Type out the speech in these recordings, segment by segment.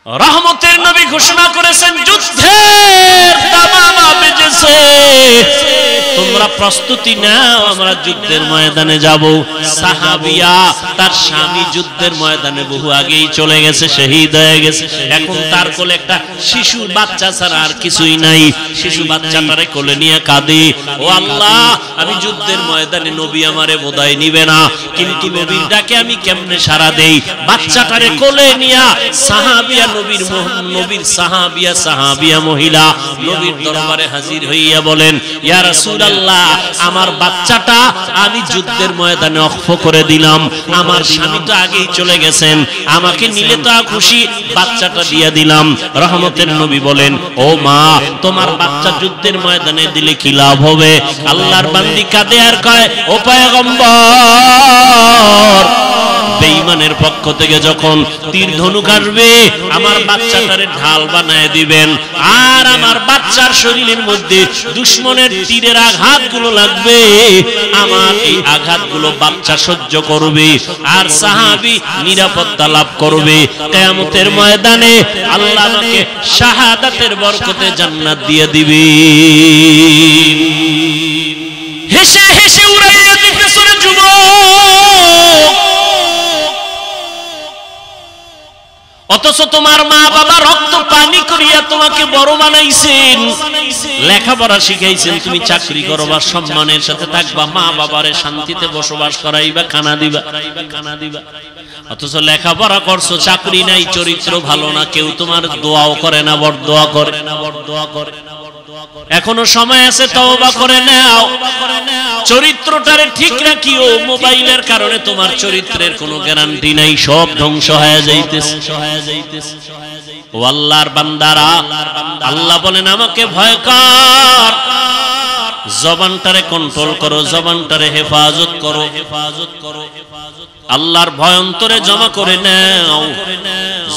রহমতের নবী ঘোষণা করেছেন যুদ্ধের দামামা বেজেছে, তোমরা প্রস্তুতি নাও, আমরা যুদ্ধের ময়দানে যাব। সাহাবিয়া তার স্বামী যুদ্ধের ময়দানে বহু আগেই চলে গেছে, শহীদ হয়ে গেছে। এখন তার কোলে একটা শিশু বাচ্চা ছাড়া আর কিছুই নাই। শিশু বাচ্চাটারে কোলে নিয়ে কাঁদে, ও আল্লাহ, আমি যুদ্ধের ময়দানে নবী আমারে বোধহয় নিবে না, কিন্তু নবীর ডাকে আমি কেমনে সাড়া দেই? বাচ্চাটারে কোলে নিয়া সাহাবিয়া নবীর সাহাবিয়া মহিলা নবীর দরবারে হাজির হইয়া বলেন, ইয়া রাসূলুল্লাহ, আমার বাচ্চাটা আমি যুদ্ধের ময়দানে অক্ষ করে দিলাম, আমার স্বামী তো আগেই চলে গেছেন, আমাকে নিলে তো খুশি, বাচ্চাটা দিয়ে দিলাম। রহমতের নবী বলেন, ও মা, তোমার বাচ্চা যুদ্ধের ময়দানে দিলে কি লাভ হবে? আল্লাহর বান্দি কাঁদে আর কয়, ও পয়গম্বর, বেঈমানের পক্ষ থেকে যখন তীর ধনুক আসবে আমার বাচ্চাটারে ঢাল বানায় দিবেন, আর আমার বাচ্চার শরীরের মধ্যে দুশমনের তীরের আঘাতগুলো লাগবে, আমার এই আঘাতগুলো বাচ্চা সহ্য করবে আর সাহাবী নিরাপত্তা লাভ করবে। কিয়ামতের ময়দানে আল্লাহ আমাকে শাহাদাতের বরকতে জান্নাত দিয়ে দিবে। হেসে হেসে উড়াইয়া দিতেছে যুবক, অথচ তোমার মা বাবা রক্ত পানি করিয়া তোমাকে বড় বানাইছেন, লেখাপড়া শিখাইছেন, তুমি চাকরি করবা, সম্মানের সাথে থাকবা, মা বাবারে শান্তিতে বসবাস করাইবা, খানা দিবা। অথচ লেখাপড়া করছো, চাকরি নাই, চরিত্র ভালো না, কেউ তোমার দোয়াও করে না, বরদোয়া করে। এখনো সময় আছে, তওবা করে নাও, চরিত্রটারে ঠিক রাখিও। মোবাইলের কারণে তোমার চরিত্রের কোনো গ্যারান্টি নাই, সব ধ্বংস হয়ে যাইতেছে। ও আল্লাহর বান্দারা, আল্লাহ বলেন আমাকে ভয় কর, জবানটারে কন্ট্রোল করো, জবানটারে হেফাজত করো। আল্লাহর ভয় অন্তরে জমা করে নাও।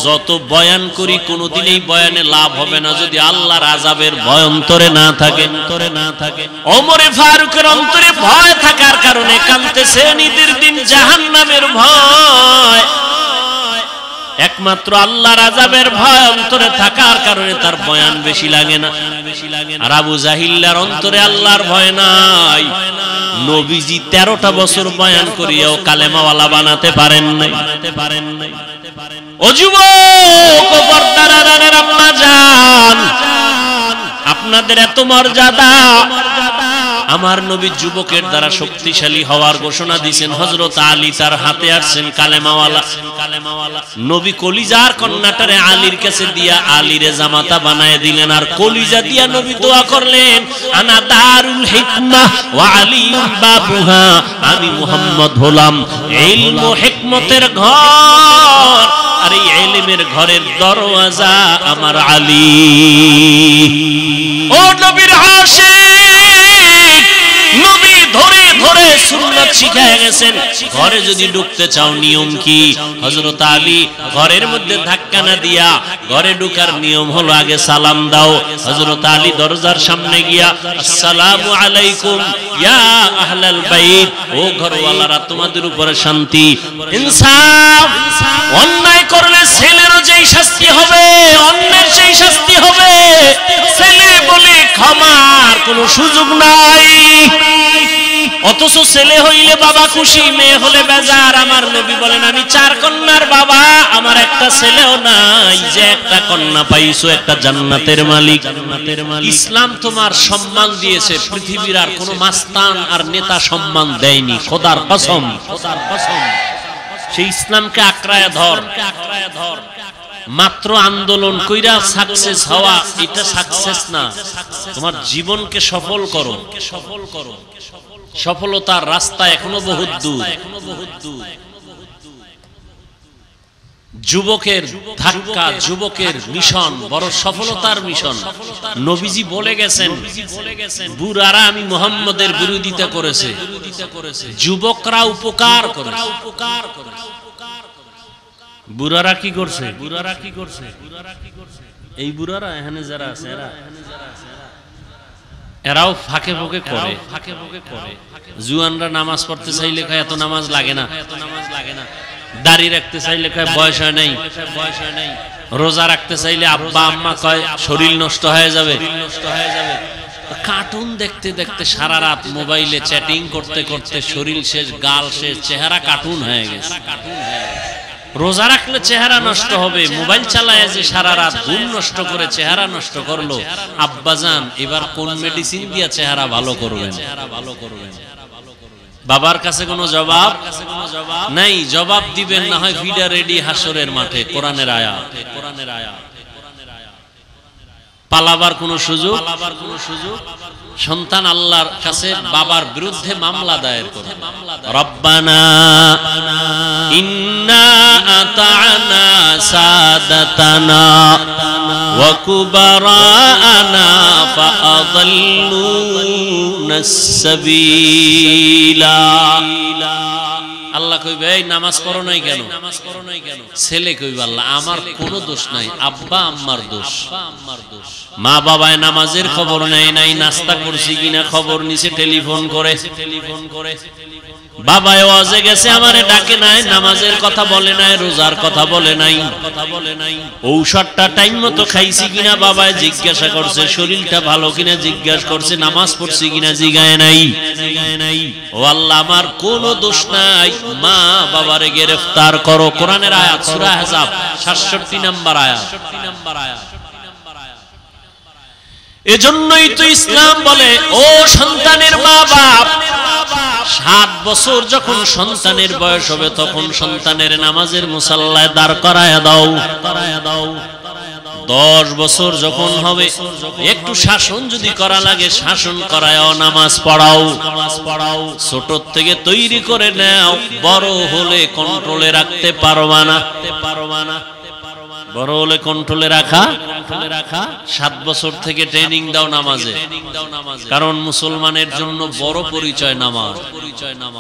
যত বয়ান করি কোনোদিন এই বয়ানে লাভ হবে না যদি আল্লাহর আযাবের ভয় অন্তরে না থাকে। ওমরে ফারুকের অন্তরে ভয় থাকার কারণে কাঁদতেছে, ঈদের দিন জাহান্নামের ভয়। একমাত্র আল্লাহর আযাবের ভয় অন্তরে থাকার কারণে তার বয়ান বেশি লাগে না। আর আবু জাহিল্লার অন্তরে আল্লাহর ভয় নাই। নবীজি 13টা বছর বয়ান করিয়াও কালেমাওয়ালা বানাতে পারেন নাই। ও যুবক, ও পর্দার আম্মা জান, আপনাদের এত মর্যাদা, আমার নবী যুবকের দ্বারা শক্তিশালী হওয়ার ঘোষণা দিয়েছেন। হযরত আলী তার হাতে আসছেন কালেমাওয়ালা। নবী কলিজার কন্যাটারে আলীর কাছে দিয়া আলীরে জামাতা বানায় দিলেন, আর কলিজা দিয়া নবী দোয়া করলেন, আনা দারুল হিকমা ওয়া আলিয়ুল বাবুহা, আমি মুহাম্মদ হলাম ইলম ও হিকমতের ঘর, আর এই ইলমের ঘরের দরওয়াজা আমার আলী। ও নবীর আশিক, নবী ধরে ধরে সুন্নাত শিখায় গেছেন। ঘরে যদি ঢুকতে চাও নিয়ম কি? হযরত আলী ঘরের মধ্যে ধাক্কা না দিয়া ঘরে ঢোকার নিয়ম হলো আগে সালাম দাও। হযরত আলী দরজার সামনে গিয়া, আসসালামু আলাইকুম ইয়া আহলাল বাইত, ও ঘরওয়ালারা তোমাদের উপরে শান্তি। ইনসাফ, অন্যায় করলে ছেলেরও যেই শাস্তি হবে অন্যের সেই শাস্তি হবে। ছেলে বলে ক্ষমার কোনো সুযোগ নাই। অথচ ছেলে হইলে বাবা খুশি, মেয়ে হলে বেজার। আমার নবী বলেন, আমি 4 কন্যার বাবা, আমার একটা ছেলেও নাই। যে একটা কন্যা পাইছো, একটা জান্নাতের মালিক। ইসলাম তোমার সম্মান দিয়েছে, পৃথিবীর আর কোনো মাস্তান আর নেতা সম্মান দেয়নি। খোদার কসম, সেই ইসলামকে আঁকড়ায় ধর। মাত্র আন্দোলন কইরা সাকসেস হওয়া এটা সাকসেস না। তোমার জীবনকে সফল করো। সফলতার রাস্তা এখনো বহুত দূর। যুবকের ধাক্কা, যুবকের মিশন বড় সফলতার মিশন। নবীজি বলে গেছেন, বুড়ারা আমি মুহাম্মদের বিরোধিতা করেছে, যুবকরা উপকার করেছে। বুড়ারা কি করছে? এই বুড়ারা এখানে যারা আছে এরাও ফাঁকে ফোঁকে করে। জুয়ানরা নামাজ পড়তে চাইলে কয় এত নামাজ লাগে না, দাড়ি রাখতে চাইলে কয় বয়স হয় নাই। রোজা রাখতে চাইলে আব্বা আম্মা কয় শরীর নষ্ট হয়ে যাবে, কার্টুন দেখতে দেখতে সারা রাত মোবাইলে চ্যাটিং করতে করতে শরীর শেষ, গাল শেষ, চেহারা কার্টুন হয়ে গেছে। রোজা রাখলে চেহারা নষ্ট হবে, মোবাইল চালায় যে সারা রাত ঘুম নষ্ট করে চেহারা নষ্ট করলো। আব্বাজান এবার কোন মেডিসিন দিয়া চেহারা ভালো করবেন? বাবার কাছে কোনো জবাব নাই, জবাব দিবেন না হয় ভিডা রেডি হাসরের মাঠে। কোরআনের আয়াত, পালাবার কোন সুযোগ, সন্তান আল্লাহর কাছে বাবার বিরুদ্ধে মামলা দায়ের করে, রব্বানা ইন্না আতা'না সাদাতানা ওয়া কুবারানা ফাআযাল্লুনাস সাবিলা। আল্লাহ কইবে এই নামাজ পড়ো নাই কেন? ছেলে কইবে আল্লাহ আমার কোনো দোষ নাই, আব্বা আম্মার দোষ। মা বাবায় নামাজের খবর নেয় নাই, নাস্তা করছি কিনা খবর নিছে টেলিফোন করে। বাবায় ওয়াজে গেছে আমারে ডাকে নাই, নামাজের কথা বলে নাই, রোজার কথা বলে নাই। ঔষধটা টাইম মতো খাইছি কিনা বাবায় জিজ্ঞাসা করছে, শরীরটা ভালো কিনা জিজ্ঞাসা করছে, নামাজ পড়ছি কিনা জিগায় নাই। ও আল্লাহ আমার কোনো দোষ নাই, মা বাবারে গ্রেফতার করো। কোরআনের আয়াত, সূরা আহজাব 67 নম্বর আয়াত। এজন্যই তো ইসলাম বলে ও সন্তানের মা বাপ, 7 বছর যখন সন্তানের বয়স হবে তখন সন্তানের নামাজের মুসাল্লায় দাঁড় করায়া দাও। 10 বছর যখন হবে একটু শাসন যদি করা লাগে শাসন করায়ও, নামাজ পড়াও। ছোট থেকে তৈরি করে নাও, বড় হলে কন্ট্রোলে রাখতে পারবা না। বড় হলে কন্ট্রোলে রাখা 7 বছর থেকে ট্রেনিং দাও নামাজে, কারণ মুসলমানের জন্য বড় পরিচয় নামাজ।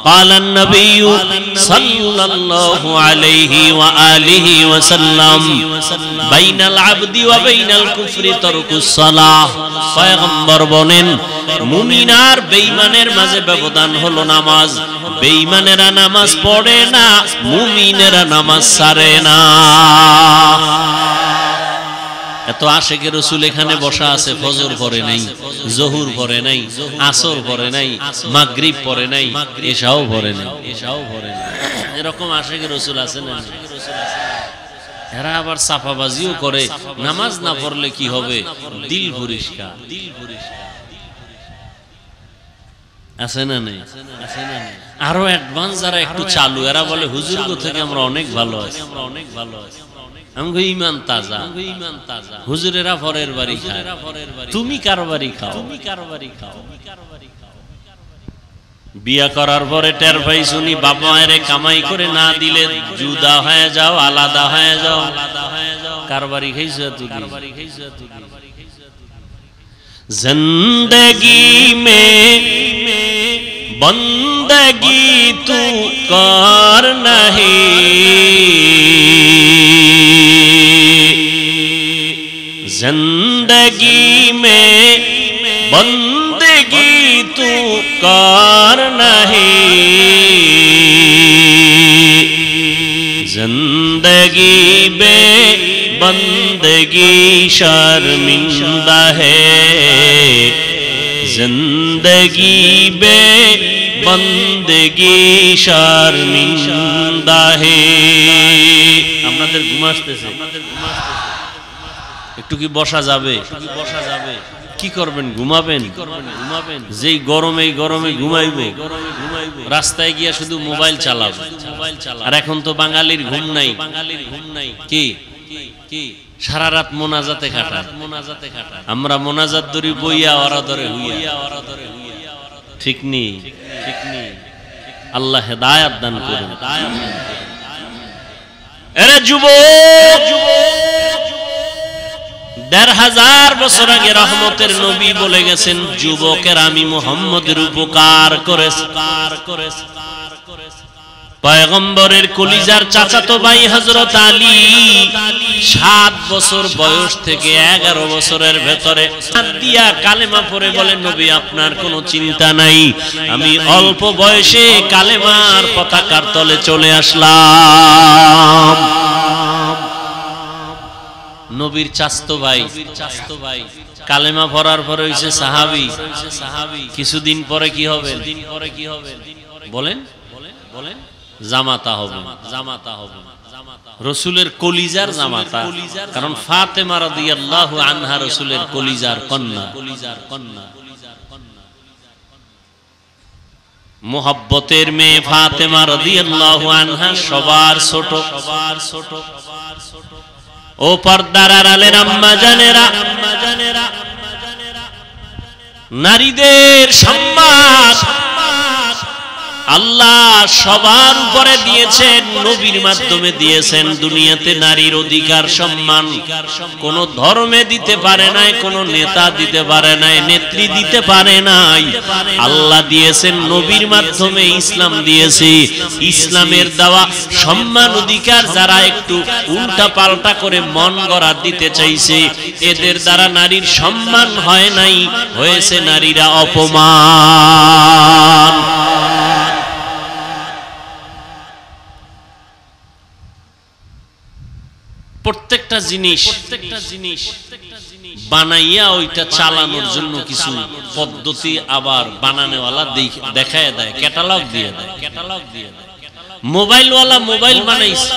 ক্বালান নবিয়্যু সাল্লাল্লাহু আলাইহি ওয়া আলিহি ওয়া সাল্লাম বাইনাল আবদি ওয়া বাইনাল কুফরি তারকুস সালাহ। পয়গম্বর বলেন মুমিন আর বেঈমানের মাঝে ব্যবধান হলো নামাজ। বেঈমানেরা নামাজ পড়ে না, মুমিনেরা নামাজ ছাড়ে না। এত আশেকে রসুল এখানে বসা আছে, ফজর পড়ে নাই, জোহর পড়ে নাই, আসর পড়ে নাই, মাগরিব পড়ে নাই, এশাও পড়ে নাই। এরকম আশেকে রসুল আছে না? এরা আবার সাফাবাজিও করে, নামাজ না পড়লে কি হবে? দিল পরিষ্কার আছে না নেই? আরো অ্যাডভান্স যারা একটু চালু, এরা বলে হুজুর গো থেকে আমরা অনেক ভালো আছি। আমি ইমান তাজা, হুজুরেরা পরের বাড়ি খায়, তুমি কার বাড়ি খাও? বিয়া করার পরে টের পাই শুনি বাবা মায়ের কামাই করে না দিলে জুদা হয়ে যাও, আলাদা হয়ে যাও। কার বাড়ি খাইছো তুমি? जिंदगी में बंदगी तू कर नहीं, जिंदगी में बंदगी तू कर नहीं, जिंदगी में बंदगी शर्मिंदा है, जिंदगी बे बंदगी शर्मिंदा है। আপনাদের ঘুম আসতেছে? একটু কি বসা যাবে? কি করবেন? ঘুমাবেন? যেই গরমে ঘুমাইবো, রাস্তায় গিয়া শুধু মোবাইল চালাবো। আর এখন তো বাঙালির ঘুম নাই। কি সারা রাত মোনাজাতে কাটা। আমরা মোনাজাত ধরি বইয়া, ওরা ধরে হুইয়া। ঠিক নেই? আল্লাহ হেদায়েত দান করুন। এরে যুবক, ১৫০০ বছর আগে রহমতের নবী বলে গেছেন, যুবকের আমি মুহাম্মদের উপকার করেছি। পয়গম্বরের কলিজার চাচাতো ভাই হযরত আলী 7 বছর বয়স থেকে 11 বছরের ভেতরে দিয়া কালেমা পড়ে বলে, নবী আপনার কোনো চিন্তা নাই, আমি অল্প বয়সে কালেমার পতাকার তলে চলে আসলাম। নবীর চাচতো ভাই কালেমা পড়ার পরে হইছে সাহাবী, কিছুদিন পরে কি হবে? বলেন জামাতা হবে। রাসূলের কলিজার জামাতা, কারণ ফাতেমা রাদিয়াল্লাহু আনহা রাসূলের কলিজার কন্যা। মুহাব্বতের মেয়ে ফাতেমা রাদিয়াল্লাহু আনহা সবার ছোট। ও পর্দার আড়ালের আম্মা জানেরা, নারীদের সম্মান আল্লাহ সবার উপরে দিয়েছেন, নবীর মাধ্যমে দিয়েছেন। দুনিয়াতে নারীর অধিকার সম্মান কোন ধর্মে দিতে পারে নাই, কোন নেতা দিতে পারে নাই, নেত্রী দিতে পারে নাই। আল্লাহ দিয়েছেন নবীর মাধ্যমে, ইসলাম দিয়েছে। ইসলামের দেওয়া সম্মান অধিকার যারা একটু উল্টা পাল্টা করে মন গড়া দিতে চাইছে, এদের দ্বারা নারীর সম্মান হয় নাই, হয়েছে নারীরা অপমান। প্রত্যেকটা জিনিস বানাইয়া ওইটা চালানোর জন্য কিছু পদ্ধতি আবার বানানোওয়ালা দেখায় দেয়, ক্যাটালগ দিয়ে দেয়। মোবাইলওয়ালা মোবাইল বানাইছে,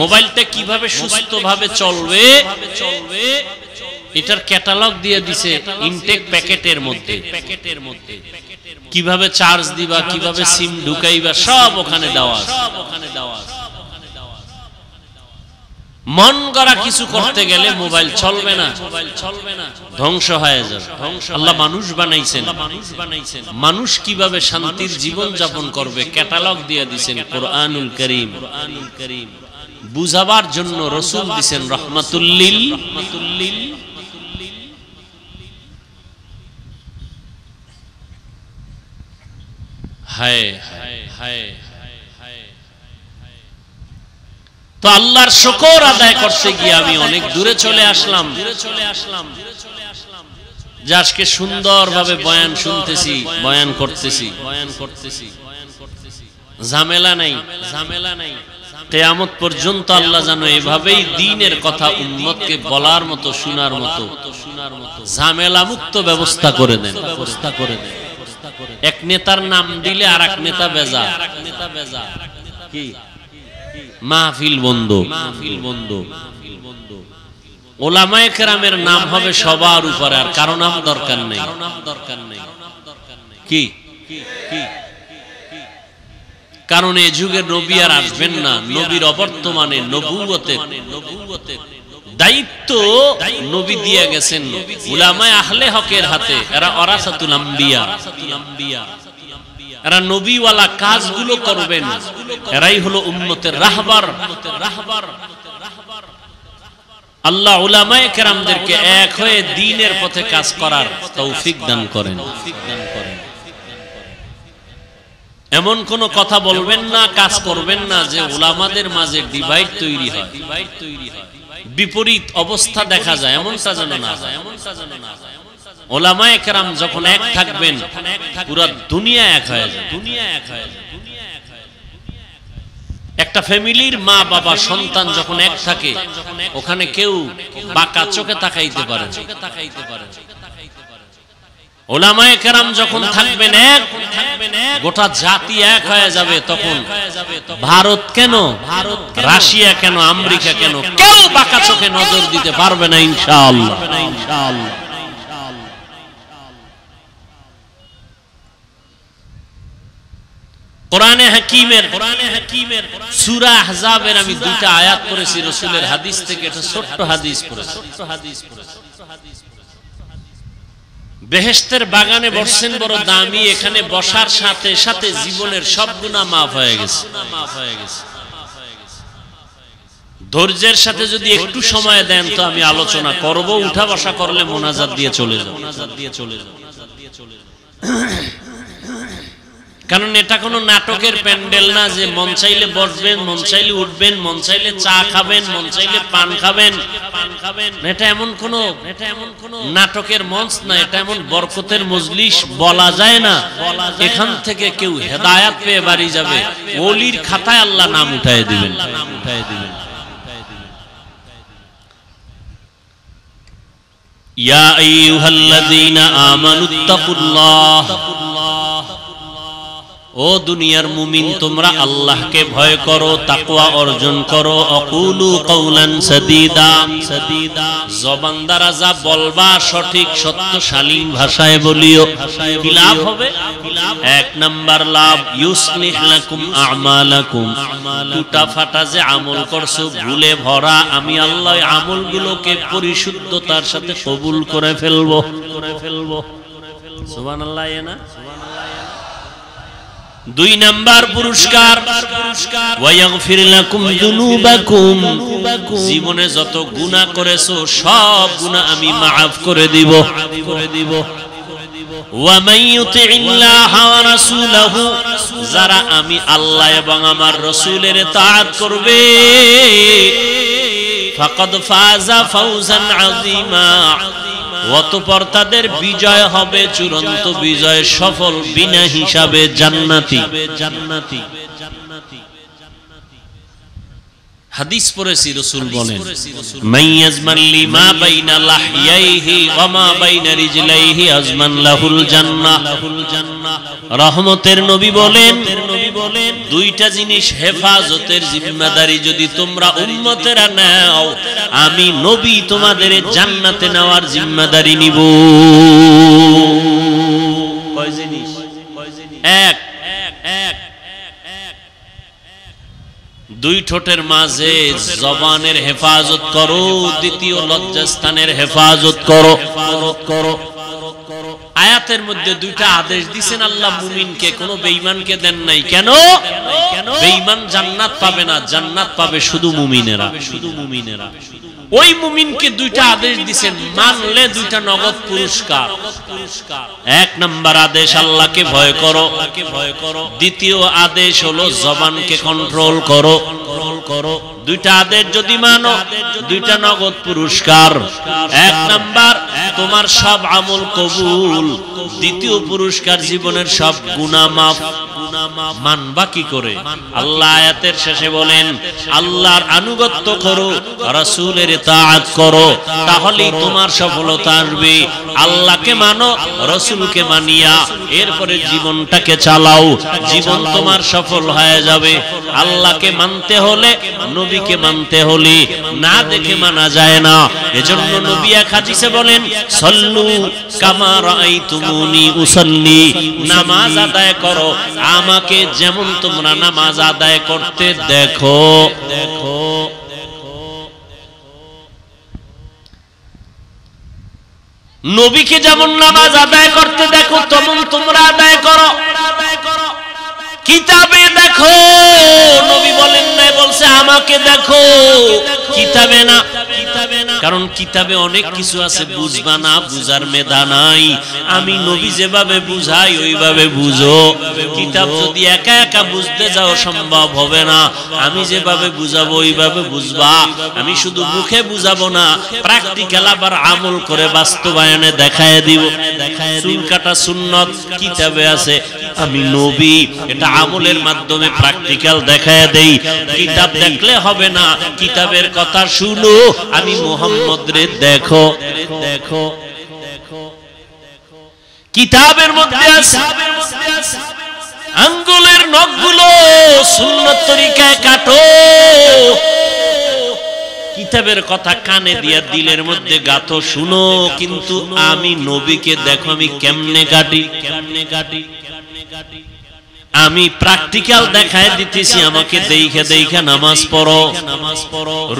মোবাইলটা কিভাবে সুস্থভাবে চলবে এটার ক্যাটালগ দিয়ে দিছে ইনটেক প্যাকেটের মধ্যে। কিভাবে চার্জ দিবা, কিভাবে সিম ঢুকাইবা, সব ওখানে দেওয়া আছে। মন গড়া কিছু করতে গেলে মোবাইল চলবে না, ধ্বংস হয়ে যাবে। আল্লাহ মানুষ বানাইছেন, মানুষ কিভাবে শান্তির জীবন যাপন করবে ক্যাটালগ দিয়ে দিয়েছেন কোরআনুল কারীম। বুঝাবার জন্য রাসূল দিয়েছেন রাহমাতুল লিল। হায় হায়। তো আল্লাহর শুকর আদায় করতে গিয়ে আমি অনেক দূরে চলে আসলাম, যে আজকে সুন্দরভাবে বয়ান শুনতেছি, বয়ান করতেছি। ঝামেলা নাই। কিয়ামত পর্যন্ত আল্লাহ যেন এভাবেই দ্বীনের কথা উম্মতকে বলার মতো, শোনার মতো ঝামেলা মুক্ত ব্যবস্থা করে দেন। এক নেতার নাম দিলে আর এক নেতা বেজা, কি মাহফিল বন্ধ। ওলামায়ে কেরামের নাম হবে সবার উপরে, আর কারো নাম দরকার নেই। কি কারণ এই যুগে নবী আর আসবেন না। নবীর অবর্তমানে নবুয়তের দায়িত্ব নবী দিয়ে গেছেন উলামায়ে আহলে হকের হাতে। এরা ওয়ারাসাতুল আম্বিয়া, এরা নবীওয়ালা কাজগুলো করবেন। এরাই হলো উম্মতের রাহবার। আল্লাহ উলামায়ে কেরামদেরকে এক হয়ে দ্বীনের পথে কাজ করার তৌফিক দান করেন। এমন কোন কথা বলবেন না, কাজ করবেন না যে উলামাদের মাঝে ডিভাইড তৈরি হয়, বিপরীত অবস্থা দেখা যায়, এমনটা যেন না হয়। উলামায়ে কেরাম যখন এক থাকবেন, পুরো দুনিয়া এক হয়ে যায়। একটা ফ্যামিলির মা বাবা সন্তান যখন এক থাকে, ওখানে কেউ বাঁকা চোখে তাকাইতে পারে না। উলামায়ে কেরাম যখন থাকবেন এক, গোটা জাতি এক হয়ে যাবে। তখন ভারত কেন, রাশিয়া কেন, আমেরিকা কেন, কেউ বাঁকা চোখে নজর দিতে পারবে না ইনশাআল্লাহ। কোরআনে হাকিমের সূরা আহজাবের আমি দুইটা আয়াত পড়েছি রাসূলের হাদিস থেকে। এটা ছোট্ট হাদিস পড়েছি। বেহেশতের বাগানে বসছেন বড় দামি, এখানে বসার সাথে সাথে জীবনের সব গুনাহ মাফ হয়ে গেছে। ধৈর্যের সাথে যদি একটু সময় দেন তো আমি আলোচনা করব। উঠা বসা করলে মোনাজাত দিয়ে চলে যাব। কারণ এটা কোনো নাটকের প্যান্ডেল না যে মন চাইলে বসবেন, মন চাইলে উঠবেন, মন চাইলে চা খাবেন, মন চাইলে পান খাবেন। এটা এমন কোন নাটকের মঞ্চ না, এটা এমন বরকতের মজলিস বলা যায় না। এখান থেকে কেউ হেদায়াত পেয়ে বাড়ি যাবে, ওলির খাতায় আল্লাহ নাম উঠায় দিবেন। ইয়া আইয়ুহাল্লাযীনা আমানুত্তাকুল্লাহ, ও দুনিয়ার মুমিন তোমরা আল্লাহকে ভয় করো, তাকওয়া অর্জন করো। আকুলু কাওলান সাদীদা, জবান দ্বারা যা বলবা সঠিক সত্য শালীন ভাষায় বলিও। কি লাভ হবে? এক নাম্বার লাভ, ইউসলিহ লাকুম আমালাকুম, টুটা ফাটা যে আমল করছো ভুলে ভরা, আমি আল্লাহ আমলগুলোকে পরিশুদ্ধতার সাথে কবুল করে ফেলবো। সুবহানাল্লাহ। না দুই নাম্বার পুরস্কার, ওয়ায়াগফির লাকুম যুনুবাকুম, জীবনে যত গুনাহ করেছো সব গুনাহ আমি maaf করে দিব। ওয়া মান ইউতিইল্লাহ ওয়া রাসূলাহু, যারা আমি আল্লাহ এবং আমার রাসূলের তাআত করবে, ফাকাদ ফাযা ফাওজান আযীমা, অতঃপর তাদের বিজয় হবে চূড়ান্ত বিজয়, সফল বিনা হিসাবে জান্নাতি। হাদিস পড়েছি, রাসূল বলেন, মাইয়াজমান লিমা বাইনা লাহইয়াইহি ওয়া মা বাইনা রিজলাইহি আজমান লাহুল জান্নাহ। রহমতের নবী বলেন, দুইটা জিনিস হেফাজতের জিম্মাদারি যদি তোমরা উম্মতেরা নাও, আমি নবী তোমাদের জান্নাতে নেওয়ার জিম্মাদারি নিব। কয় জিনিস? এক, দুই ঠোঁটের মাঝে জবানের হেফাজত করো, দ্বিতীয় লজ্জাস্থানের হেফাজত করো। আয়াতের মধ্যে দুইটা আদেশ দিয়েছেন আল্লাহ মুমিনকে, কোন বেঈমানকে দেন নাই। কেন? বেঈমান জান্নাত পাবে না, জান্নাত পাবে শুধু মুমিনেরা। ওই মুমিনকে দুইটা আদেশ দিয়েছেন, মানলে দুইটা নগদ পুরস্কার। এক নাম্বার আদেশ আল্লাহকে ভয় করো, দ্বিতীয় আদেশ হলো জবানকে কন্ট্রোল করো। দুইটা আদেশ যদি মানো, দুইটা নগদ পুরস্কার। এক নাম্বার তোমার সব আমল কবুল, দ্বিতীয় পুরস্কার জীবনের সব গুনাহ মাফ। মানবা কি করে? আল্লাহ আয়াতের শেষে বলেন, আল্লাহর আনুগত্য করো, রাসূলের তাআত করো, তাহলেই তোমার সফলতা আসবে। আল্লাহকে মানো, রাসূলকে মানিয়া এরপরে জীবনটাকে চালাও, জীবন তোমার সফল হয়ে যাবে। আল্লাহকে মানতে হলে, নবীকে মানতে হলে না দেখে মানা যায় না। এজন্য নবী এক হাদিসে বলেন, সাল্লু কামা রাআইতুমুনি উসাল্লি, নামাজ আদায় করো আমাকে যেমন তোমরা নামাজ আদায় করতে দেখো। নবীকে যেমন নামাজ আদায় করতে দেখো তেমন তোমরা আদায় করো। কিতাবে দেখো, নবী বলেন না, বলছে আমাকে দেখো। কিতাবে না, কারণ কিতাবে অনেক কিছু আছে বুঝবা না, বুঝার মেধা নাই। আমি নবী যেভাবে বুঝাই ওইভাবে বুঝো। কিতাব যদি একা একা বুঝতে যাও সম্ভব হবে না, আমি যেভাবে বুঝাবো ওইভাবে বুঝবা। আমি শুধু মুখে বুঝাবো না, প্র্যাকটিক্যাল আবার আমল করে বাস্তবায়নে দেখায় দিব। চুল কাটা সুন্নত কিতাবে আছে, আমি নবী এটা আমলের মাধ্যমে প্র্যাকটিক্যাল দেখায় দেই। কিতাব দেখলে হবে না, কিতাবের কথা শুনো, আমি মুহাম্মদ রে দেখো। কিতাবের মধ্যে আছে আঙ্গুলের নখগুলো সুন্নত তরিকায় কাটো। কিতাবের কথা কানে দিয়া দিলের মধ্যে গাথো, শুনো, কিন্তু আমি নবীকে দেখো আমি কেমনে কাটি। আমি প্র্যাকটিক্যাল দেখায় দিতেছি, আমাকে দেখে দেখে নামাজ পড়ো।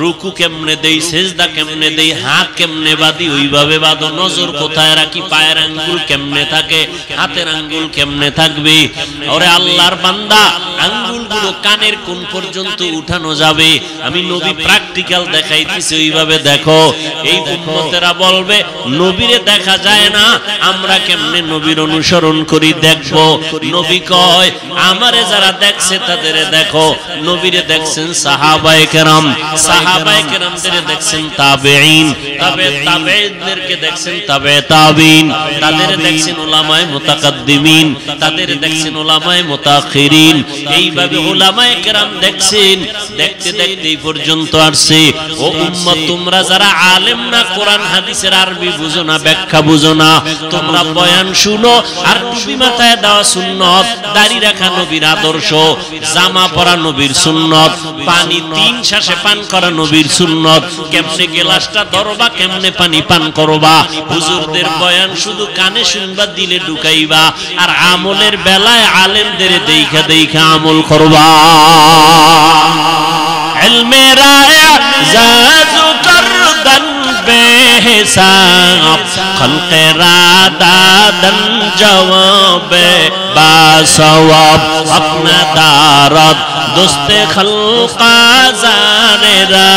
রুকু কেমনে দেই, সেজদা কেমনে দেই, হাত কেমনে বাঁধি ওইভাবে বাঁধো। নজর কোথায় রাখি, পায়ের আঙ্গুল কেমনে থাকে, হাতের আঙ্গুল কেমনে থাকবে। ওরে আল্লাহর বান্দা, আঙ্গুলগুলো কানের কোন পর্যন্ত উঠানো যাবে, আমি নবী প্র্যাকটিক্যাল দেখাইতেছি, ওইভাবে দেখো। এই উম্মতেরা বলবে নবীরে দেখা যায় না, আমরা কেমনে নবীর অনুসরণ করি দেখবো। নবী কয় আমারে যারা দেখছে তাদের দেখো। নবীরে দেখছেন সাহাবায়ে কেরাম, সাহাবায়ে কেরামদের দেখছেন তাবেঈন, তবে তাবেঈনদেরকে দেখছেন তাবে তাবিন, তাদের দেখছেন উলামায়ে মুতাকাদ্দিমিন, তাদের দেখছেন উলামায়ে মুতাখিরিন। এইভাবে উলামায়ে কেরাম দেখছেন, দেখতে দেখতে এই পর্যন্ত আসছে। ও উম্মত, তোমরা যারা আলেম না, কোরআন হাদিসের আরবি বুঝো না, ব্যাখ্যা বুঝো না, তোমরা বয়ান শুনো আর টুপি মাথায় দেওয়া সুন্নত, দাড়ি রাখা নবীর আদর্শ, জামা পরা নবীর সুন্নত, পানি 3 শ্বাসে পান করা নবীর সুন্নত, কেমনে গ্লাসটা ধরবা, কেমনে পানি পান করবা। হুজুরদের বয়ান শুধু কানে শুনবা, দিলে ঢুকাইবা, আর আমলের বেলায় আলেমদের দেখা দেখা আমল করবা। ইলমে রা'জাজু করদান বেহিসাব, খলকে রাদাদান জওয়াবে বাসওয়াব, আপনা দারদ দোস্তে খলকা জারেরা,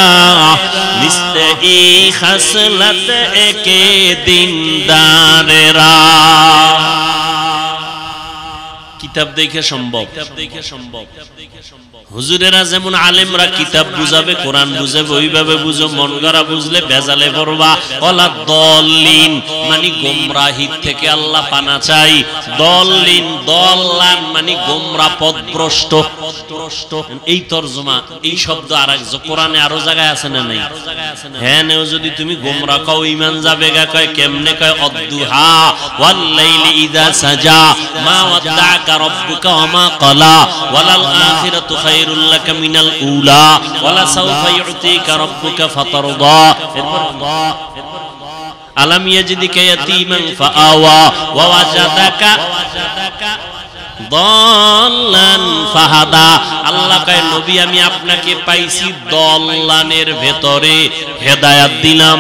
লিস্তে ই খসলত একে দিনদারেরা। কিতাব দেখে সম্ভব, হুজুরেরা যেমন আলেমরা কিতাব বুঝাবে, কোরআন বুঝাবে, ওইভাবে বুঝো। মন গড়া বুঝলে ভেজালে পড়বা। ওয়ালা দল্লিন মানে গোমরাহি থেকে আল্লাহ পানা চাই। দল্লিন দল্লান মানে গোমরা পথভ্রষ্ট। এই তরজমা, এই শব্দ আরেক কোরআনে আরো জায়গায় আছে না নাই? হ্যাঁ, নেও যদি তুমি গোমরা কও ঈমান যাবে গা, কয় কেমনে? কয় অদ্দুহা ওয়াল লাইলি ইযা সাজা মা ওয়াদ্দাকা রাব্বুকা ওয়া মা ক্বালা ওয়ালাল আখিরাতু খায়রুল লাকা মিনাল উলা ওয়ালা সাওফা ইউতিকা রাব্বুকা ফাতারদা। আলাম ইয়াজিদিকা ইয়াতীমান ফাআওয়া ওয়া ওয়াজাদাকা দল্লান ফাহাদা। আল্লাহ কয়, নবী আমি আপনাকে পাইছি দল্লানের ভেতরে, হেদায়াত দিলাম।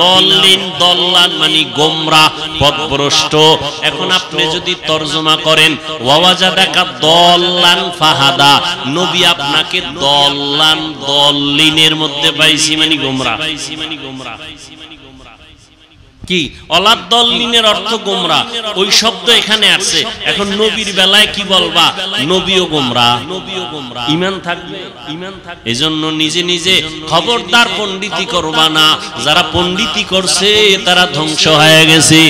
দল্লিন দল্লান মানে গোমরা পথভ্রষ্ট। এখন আপনি যদি তরজমা করেন ওয়াজাদাকা দল্লান ফাহাদা, নবী আপনাকে দল্লান দল্লিনের মধ্যে পাইছি মানে গোমরা। কি অলাদ দল্লিনের অর্থ গোমরা, ওই শব্দ এখানে আছে। এখন নবীর বেলায় কি বলবা? নবীও গোমরা, ঈমান থাকবে, ঈমান থাকবে। এজন্য নিজে নিজে খবরদার পণ্ডিতি করবা না। যারা পণ্ডিতি করছে তারা ধ্বংস হয়ে গেছে,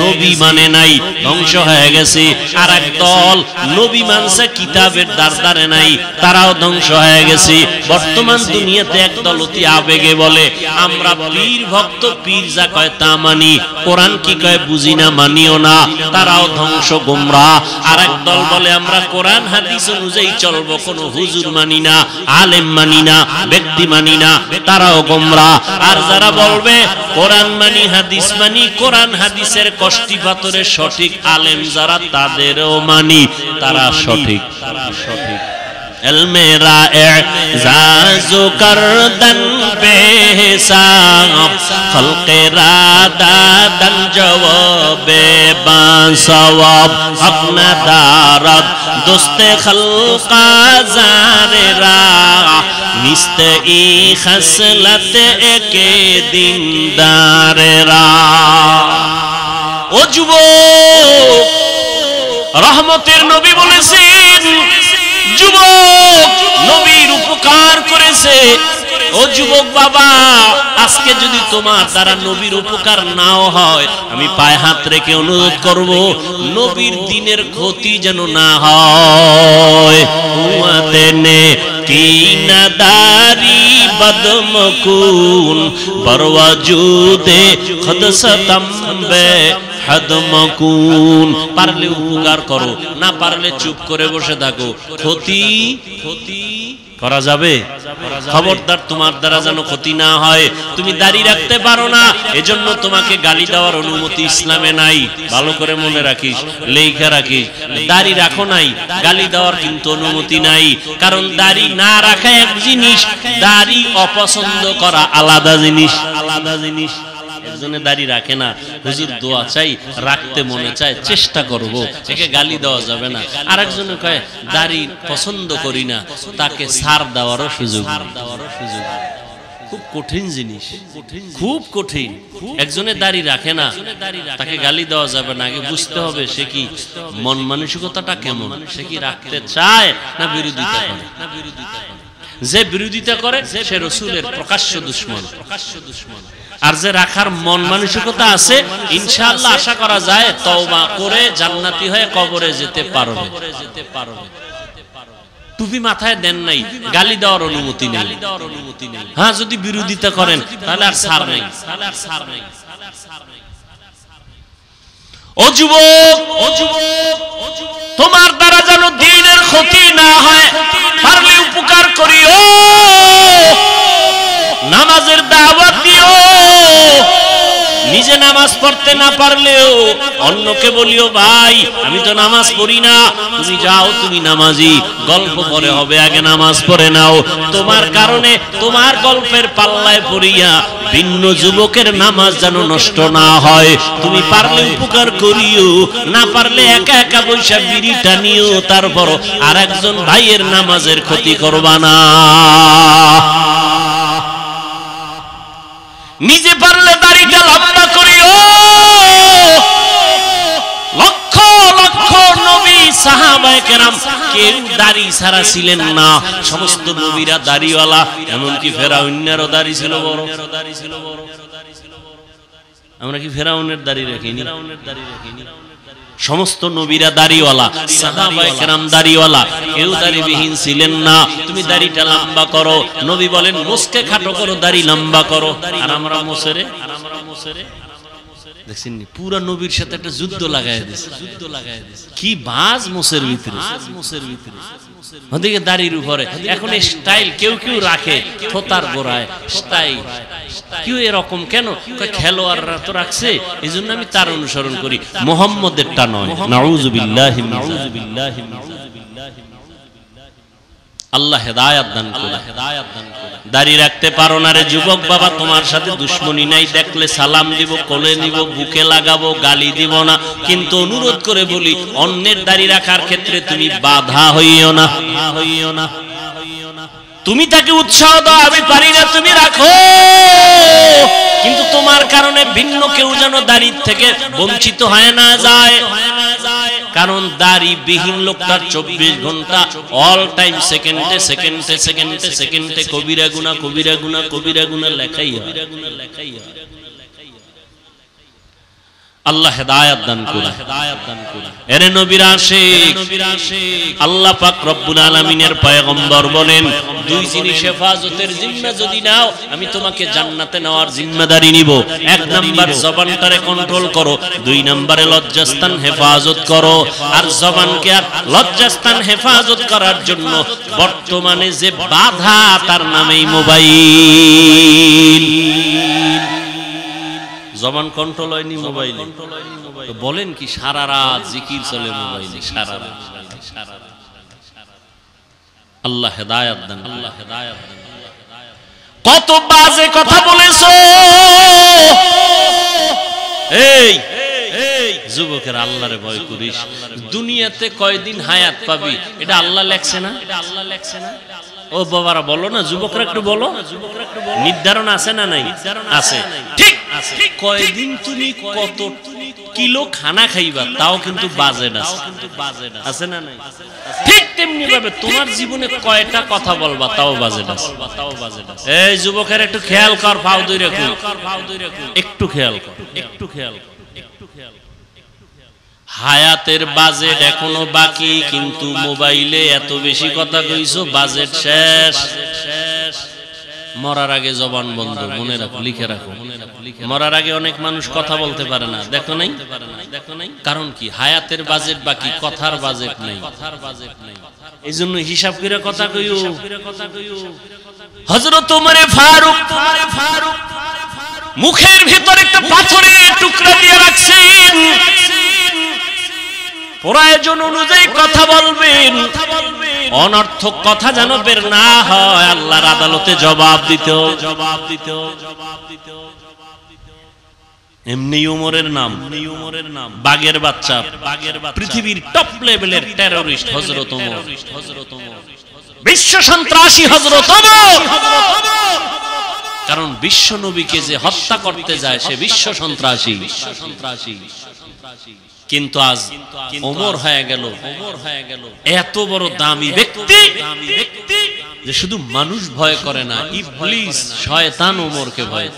নবী মানে নাই, ধ্বংস হয়ে গেছে। আর এক দল নবী মানছে, কিতাবের দ্বারে নাই, তারাও ধ্বংস হয়ে গেছে। বর্তমান দুনিয়াতে একদল অতি আবেগে বলে আমরা পীর ভক্ত, পীর যা কয় তা মানি, কোরআন কি কয় বুঝি না, মানিও না, তারাও ধ্বংস, গোমরা। আর এক দল বলে আমরা কোরআন হাদিস অনুযায়ী চলবো, কোন হুজুর মানি না, আলেম মানি না, ব্যক্তি মানি না, তারাও গোমরা। আর যারা বলবে কোরআন মানি, হাদিস মানি, কোরআন হাদিসের কষ্টি পাথরে সঠিক আলেম যারা, তাদেরও মানি, তারা সঠিক, তারা সঠিক। ইলমে রা'জাজু করদান বেহিসাব, খলকে রাদাদান জওয়াবে বাসওয়াব, আপনা দারদ দোস্তে খলকা জারেরা, নিস্তে ই খসলত একে দিনদারেরা। ও যুবক, রহমতের নবী বলেছেন যুবক নবীর উপকার করেছে। ও যুবক বাবা, আজকে যদি তোমার দ্বারা নবীর উপকার নাও হয়, আমি পায়ে হাত রেখে অনুরোধ করব, নবীর দিনের ক্ষতি যেন না হয়। উমাতেনে কিনাদারি বদমকুন বরওয়াজুদে খদসতম্বে হাদমকুন। পারলে উপকার করো, না পারলে চুপ করে বসে থাকো। ক্ষতি করা যাবে? খবরদার তোমার দ্বারা যেন ক্ষতি না হয়। তুমি দাড়ি রাখতে পারো না, এজন্য তোমাকে গালি দেওয়ার অনুমতি ইসলামে নাই। ভালো করে মনে রাখিস, লেখা রাখিস। দাড়ি রাখো নাই, গালি দেওয়ার কিন্তু অনুমতি নাই। কারণ দাড়ি না রাখা এক জিনিস, দাড়ি অপছন্দ করা আলাদা জিনিস, আলাদা জিনিস। একজনে দাড়ি রাখে না, হুজুর দোয়া চাই, রাখতে মনে চায়, চেষ্টা করব, একে গালি দেওয়া যাবে না। আর একজনে কয় দাড়ি পছন্দ করি না, তাকে ছাড় দেওয়ারও সুযোগ। খুব কঠিন জিনিস, খুব কঠিন। একজনে দাড়ি রাখে না, তাকে গালি দেওয়া যাবে না। আগে বুঝতে হবে সে কি মন মানসিকতাটা কেমন, সে কি রাখতে চায় না বিরোধিতা করে। যে বিরোধিতা করে সে রাসূলের প্রকাশ্য দুশমন। আর যে রাখার মন মানসিকতা আছে ইনশাআল্লাহ আশা করা যায় তওবা করে জান্নাতি হয়ে কবরে যেতে পারবে। টুপি মাথায় দেন নাই, গালি দেওয়ার অনুমতি নেই। হ্যাঁ, যদি বিরোধিতা করেন তাহলে আর ছাড় নেই। ও যুবক, তোমার দ্বারা যেন দ্বীনের ক্ষতি না হয়, পারলে উপকার করিও, নামাজের দাওয়াত দিও। নিজে নামাজ পড়তে না পারলেও অন্যকে বলিও, ভাই আমি তো নামাজ পড়ি না, তুমি যাও, তুমি নামাজি, গল্প পরে হবে, আগে নামাজ পড়ে নাও। তোমার কারণে তোমার গল্পের পাল্লায় পড়িয়া ভিন্ন যুবকের নামাজ যেন নষ্ট না হয়। তুমি পারলে উপকার করিও, না পারলে একা একা বৈশা বিড়ি টানিও, তারপর আর একজন ভাইয়ের নামাজের ক্ষতি করবা না। নিজে পারলে দাড়িটা লম্বা করিও। লক্ষ লক্ষ নবী সাহাবায়ে কেরাম কেউ দাড়ি ছাড়া ছিলেন না, সমস্ত নবীরা দাড়িওয়ালা, এমনকি ফেরাউনেরও দাড়ি ছিল বড়। আমরা কি ফেরাউনের দাড়ি রাখিনি? সমস্ত নবীরা দাড়িওয়ালা, সাহাবায়ে কেরাম দাড়িওয়ালা, কেউ দাড়িবিহীন ছিলেন না। তুমি দাড়িটা লম্বা করো, নবী বলেন মুসকে খাটো করো, দাড়ি লম্বা করো। আর আমরা মোসরে দেখছেন পুরা নবীর সাথে একটা যুদ্ধ লাগাই দিয়েছে। কি বাজ মোসের ভিতরে, ওদিকে দাড়ির উপরে এখন স্টাইল কেউ কেউ রাখে থোতার গোড়ায় স্টাইল। কেউ এরকম কেন? খেলোয়াড়রা তো রাখছে, এই জন্য আমি তার অনুসরণ করি, মুহাম্মদেরটা নয়। নাউযুবিল্লাহি নাউযুবিল্লাহি। আল্লাহ হেদায়েত দান করে। দাড়ি রাখতে পারো না রে যুবক বাবা, তোমার সাথে দুশ্মনী নাই, দেখলে সালাম দিব, কোলে নিব, বুকে লাগাবো, গালি দিব না। কিন্তু অনুরোধ করে বলি, অন্যের দাড়ি রাখার ক্ষেত্রে তুমি বাধা হইও না। তুমি তাকে উৎসাহ দাও, আমি পারি না, তুমি রাখো, কিন্তু তোমার কারণে ভিন্ন কেউ যেন দাড়ির থেকে বঞ্চিত হয় না যায়। কারণ দাড়ি বিহীন লোকটার 24 ঘন্টা অল টাইম সেকেন্ডে সেকেন্ডে সেকেন্ডে সেকেন্ডে কবিরা গুনাহ কবিরা গুনাহ কবিরা গুনাহ লেখাই হয়। আল্লাহ হেদায়েত দান করুন। এরে নবীর আশিক, আল্লাহ পাক রব্বুল আলামিনের পয়গম্বর বলেন, দুই জিনিস হেফাজতের জিম্মা যদি নাও, আমি তোমাকে জান্নাতে নেওয়ার জিম্মাদারি নিব। এক নাম্বার জবানটারে কন্ট্রোল করো, দুই নম্বরে লজ্জাস্থান হেফাজত করো। আর জবানকে আর লজ্জাস্থান হেফাজত করার জন্য বর্তমানে যে বাধা, তার নামেই মোবাইল। জবান কন্ট্রোল হয়নি মোবাইলে, বলেন কি সারা রাত জিকির চলে মোবাইলে, সারা রাত। আল্লাহ হেদায়েত দান, আল্লাহ হেদায়েত দান। কত বাজে কথা বলেছো এই যুবকের, আল্লাহরে ভয় করিস। দুনিয়াতে কয়দিন হায়াত পাবি এটা আল্লাহ লেখছে না? ও বাবারা বলো না, যুবকরা একটু বলো, নির্ধারণ আছে না নাই? আছে, ঠিক। কয়দিন তুমি কত কিলো খানা খাইবা তাও কিন্তু বাজেট আছে না নাই? ঠিক তেমনি ভাবে তোমার জীবনে কয়টা কথা বলবা তাও বাজেট আছে। এই যুবকের একটু খেয়াল কর, ফাউ দুই রাখুন, একটু খেয়াল কর, একটু খেয়াল কর। হায়াতের বাজেট এখনো বাকি, কিন্তু মোবাইলে এত বেশি কথা কইছো, বাজেট শেষ। মরার আগে জবান বন্ধ, মনে রাখো, লিখে রাখো। মরার আগে অনেক মানুষ কথা বলতে পারে না, দেখো নাই? কারণ কি? হায়াতের বাজেট বাকি, কথার বাজেট নাই। এই জন্য হিসাব করে কথা কইও। হযরত ওমর ফারুক মুখের ভিতর একটা পাথরের টুকরা দিয়ে রাখছেন, প্রয়োজন অনুযায়ী কথা বলবেন, অনর্থক কথা যেন বের না হয়, আল্লাহর আদালতে জবাব দিতে। এমনি ওমরের নাম বাঘের বাচ্চা, পৃথিবীর টপ লেভেলের টেররিস্ট হযরত ওমর, বিশ্ব সন্ত্রাসী হযরত ওমর। কারণ বিশ্ব নবীকে যে হত্যা করতে যায় সে বিশ্ব সন্ত্রাসী। কিন্তু আজ ওমর হয়ে গেল এত বড় দামি ব্যক্তি, যে শুধু মানুষ ভয় করে না, ইবলিস শয়তান ওমরকে ভয়।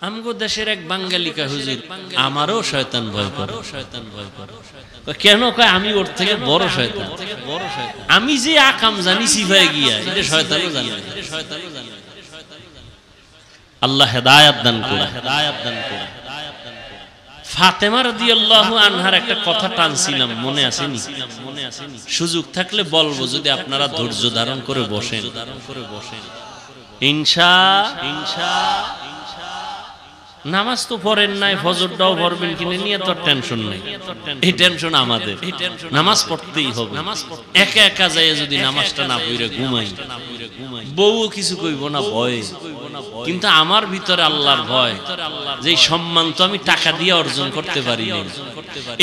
আমগো দেশের এক বাঙালি কয় হুজুর আমারও শয়তান ভয় করে। কেন কয় আমি ওর থেকে বড় শয়তান, আমি যে আকাম জানি সিফায় গিয়া এটা শয়তানও জানে। আল্লাহ হেদায়েত দান করে। ফাতেমা রাদিয়াল্লাহু আনহার একটা কথা টানছিলাম, মনে আসেনি? সুযোগ থাকলে বলবো, যদি আপনারা ধৈর্য ধারণ করে বসেন। নামাজ তো পড়েন নাই, ফজরটাও পড়বেন কিনে নিয়ে তো টেনশন নেই। এই টেনশন আমাদের, নামাজ পড়তেই হবে। একা একা যায় যদি নামাজটা না পড়ে ঘুমাই, বউও কিছু কইব না ভয়, কিন্তু আমার ভিতরে আল্লাহর ভয়। যে সম্মান তো আমি টাকা দিয়ে অর্জন করতে পারি না,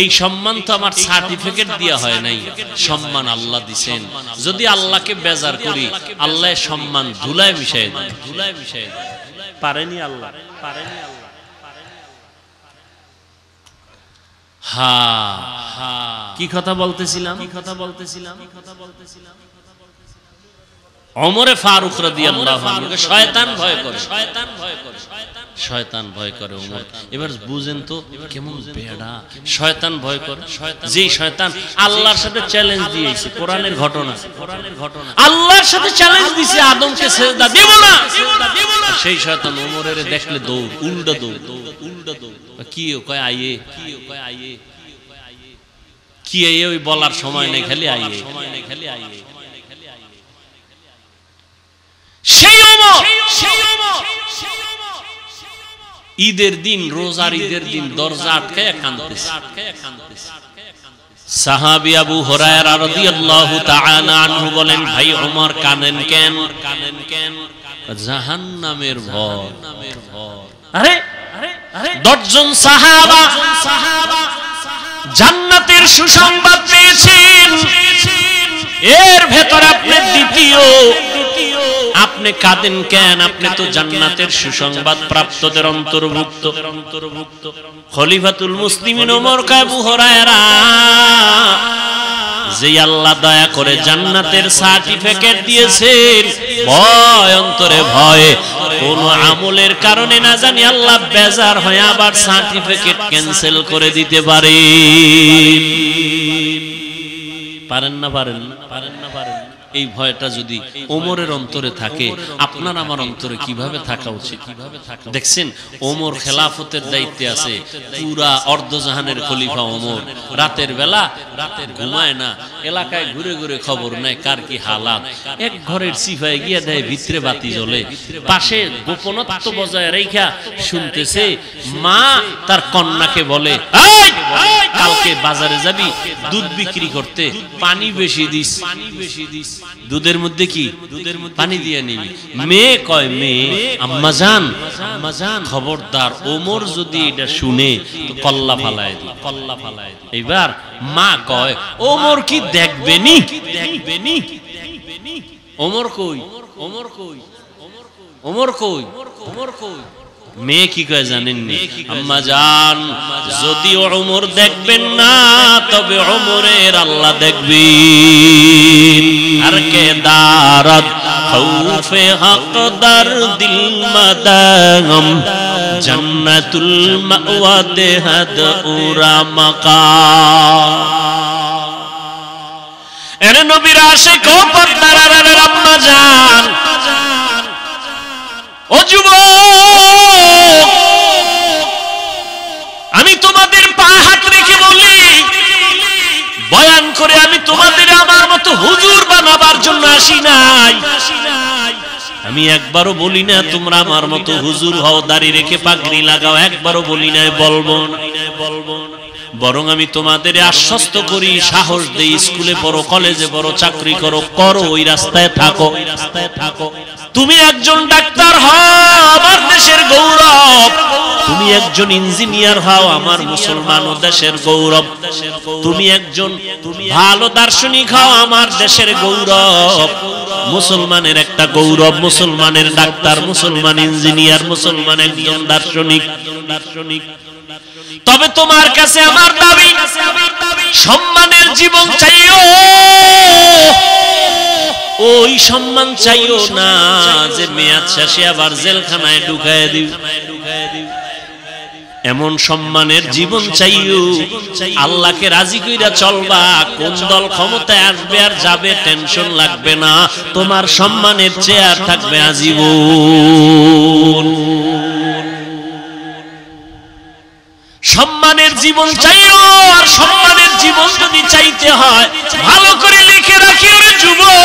এই সম্মান তো আমার সার্টিফিকেট দেওয়া হয় নাই, সম্মান আল্লাহ দিছেন। যদি আল্লাহকে বেজার করি, আল্লাহ সম্মান ধুলায় মিশাই দেয়। পারেনি আল্লাহ, পারেনি আল্লাহ। কি কথা বলতেছিলাম? ওমরে ফারুক রাদিয়াল্লাহু আনহু শয়তান ভয় করে, শয়তান ভয় করে ওমর। এবার বুঝেন তো কেমন বেড়া শয়তান ভয় করে। যে শয়তান আল্লাহর সাথে চ্যালেঞ্জ দিয়েছে, কোরআনের ঘটনা, আল্লাহর সাথে চ্যালেঞ্জ দিয়েছে আদমকে সিজদা দেব না, সেই শয়তান ওমরের দেখলে দৌড়, উল্টা দৌড়। কি কয় আইয়ে, কি আইয়ে, ওই বলার সময় নেই, খালি আইয়ে। ঈদের দিন, রোজার ঈদের দিন দরজা আটকায় কাঁদতেছে। সাহাবী আবু হুরায়রা রাদিয়াল্লাহু তাআলা আনহু বলেন, ভাই ওমর কানেন কেন? জাহান্নামের ভয়। আরে 10 জন সাহাবা জান্নাতের সুসংবাদ পেয়েছেন, এর ভেতর আপনি দ্বিতীয়, আপনি কাঁদেন কেন? আপনি তো জান্নাতের সুসংবাদ প্রাপ্তদের অন্তর্ভুক্ত। খলিফাতুল মুসলিমিন ওমর কয়, আবু হুরায়রা, যে আল্লাহ দয়া করে জান্নাতের সার্টিফিকেট দিয়েছেন, ভয় অন্তরে ভয়, কোন আমলের কারণে না জানি আল্লাহ বেজার হয়ে আবার সার্টিফিকেট ক্যান্সেল করে দিতে পারেন না? এই ভয়টা যদি ওমরের অন্তরে থাকে, আপনার আমার অন্তরে কিভাবে থাকা উচিত? দেখছেন, ওমর খেলাফতের দায়িত্বে আছে, পুরা অর্ধজাহানের খলিফা ওমর। রাতের বেলা ঘুমায় না, এলাকায় ঘুরে ঘুরে খবর নেয় কার কি হালাত। এক ঘরের সিফায় গিয়ে দেয় ভিতরে বাতি জ্বলে, পাশে গোপনত্ব বজায় রেখা শুনতেছে। মা তার কন্যাকে বলে, কালকে বাজারে যাবি দুধ বিক্রি করতে, পানি বেশি দিস, দুধের মধ্যে কি পানি দিয়ে নিবি। মেয়ে কয়, মেয়ে আম্মাজান, খবরদার ওমর যদি এটা শুনে তো কল্লা ফালায় দি। এবার মা কয়, ওমর কি দেখবেনি? ওমর কই? মেয়ে কি কয় জানেন? আম্মাজান, যদি ওমর দেখবেন না, তবে ওমরের আল্লাহ দেখবেন। আর কে দারত খৌফে হকদার দিল মাদাম, জান্নাতুল মাওয়া দেহাদ উরা মাকাম। এর নবীর আশিক ও পর্দার আম্মাজান, ও যুবক, আমি তোমাদের পা হাত রেখে বলি, বয়ান করে আমি তোমাদের আমার মতো হুজুর বানাবার জন্য আসি নাই। আমি একবারও বলি না তোমরা আমার মতো হুজুর হও, দাড়ি রেখে পাগড়ি লাগাও, একবারও বলি নাই, বলবো না। বরং আমি তোমাদের আশ্বস্ত করি, সাহস দেই, স্কুলে পড়ো, কলেজে পড়ো, চাকরি করো, ওই রাস্তায় থাকো। তুমি একজন ডাক্তার হও, আমার দেশের গৌরব। তুমি একজন ইঞ্জিনিয়ার হও, আমার মুসলমান ও দেশের গৌরব। তুমি একজন ভালো দার্শনিক হও, আমার দেশের গৌরব। মুসলমানের একটা গৌরব, মুসলমানের ডাক্তার, মুসলমান ইঞ্জিনিয়ার, মুসলমান একজন দার্শনিক। তবে তোমার কাছে আমার দাবি, সম্মানের জীবন চাইও, ওই সম্মান চাইও না যে মেয়াদ শেষে আবার জেলখানায় ঢুকায় দিও। এমন সম্মানের জীবন চাইও আল্লাহকে রাজি কইরা চলবা। কোন দল ক্ষমতায় আসবে আর যাবে টেনশন লাগবে না, তোমার সম্মানের চেয়ার থাকবে আজীবন। সম্মানের জীবন চাইও। আর সম্মানের জীবন যদি চাইতে হয় ভালো করে লিখে রাখি ওরে যুবক,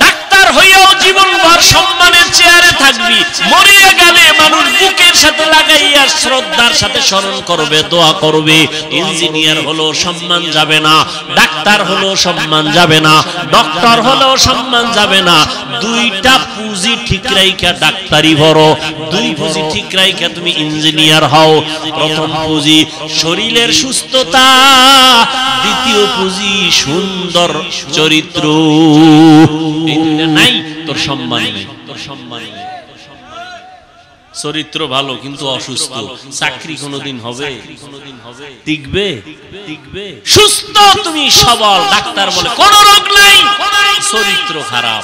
ডাক্তার হইয়াও জীবনভর সম্মানের চেয়ারে থাকবি। মরিয়া গেলে মানুষ বুকের সাথে লাগাইয়া শ্রদ্ধার সাথে স্মরণ করবে, দোয়া করবে। ইঞ্জিনিয়ার হলো সম্মান যাবে না, ডাক্তার হলো সম্মান যাবে না, ডক্টর হলো সম্মান যাবে না। দুইটা পুঁজি ঠিক রাইখা ডাক্তারি ভরো, দুই পুঁজি ঠিক রাইখা তুমি ইঞ্জিনিয়ার হও। প্রথম পুঁজি শরীরের সুস্থতা, দ্বিতীয় পুঁজি সুন্দর চরিত্র। এই দুইটা নাই তোর সম্মান নেই, তোর সম্মান নেই। চরিত্র ভালো কিন্তু অসুস্থ, চাকরি কোনোদিন হবে? টিকবে? টিকবে? সুস্থ তুমি সবল, ডাক্তার বলে কোনো রোগ নাই, চরিত্র খারাপ,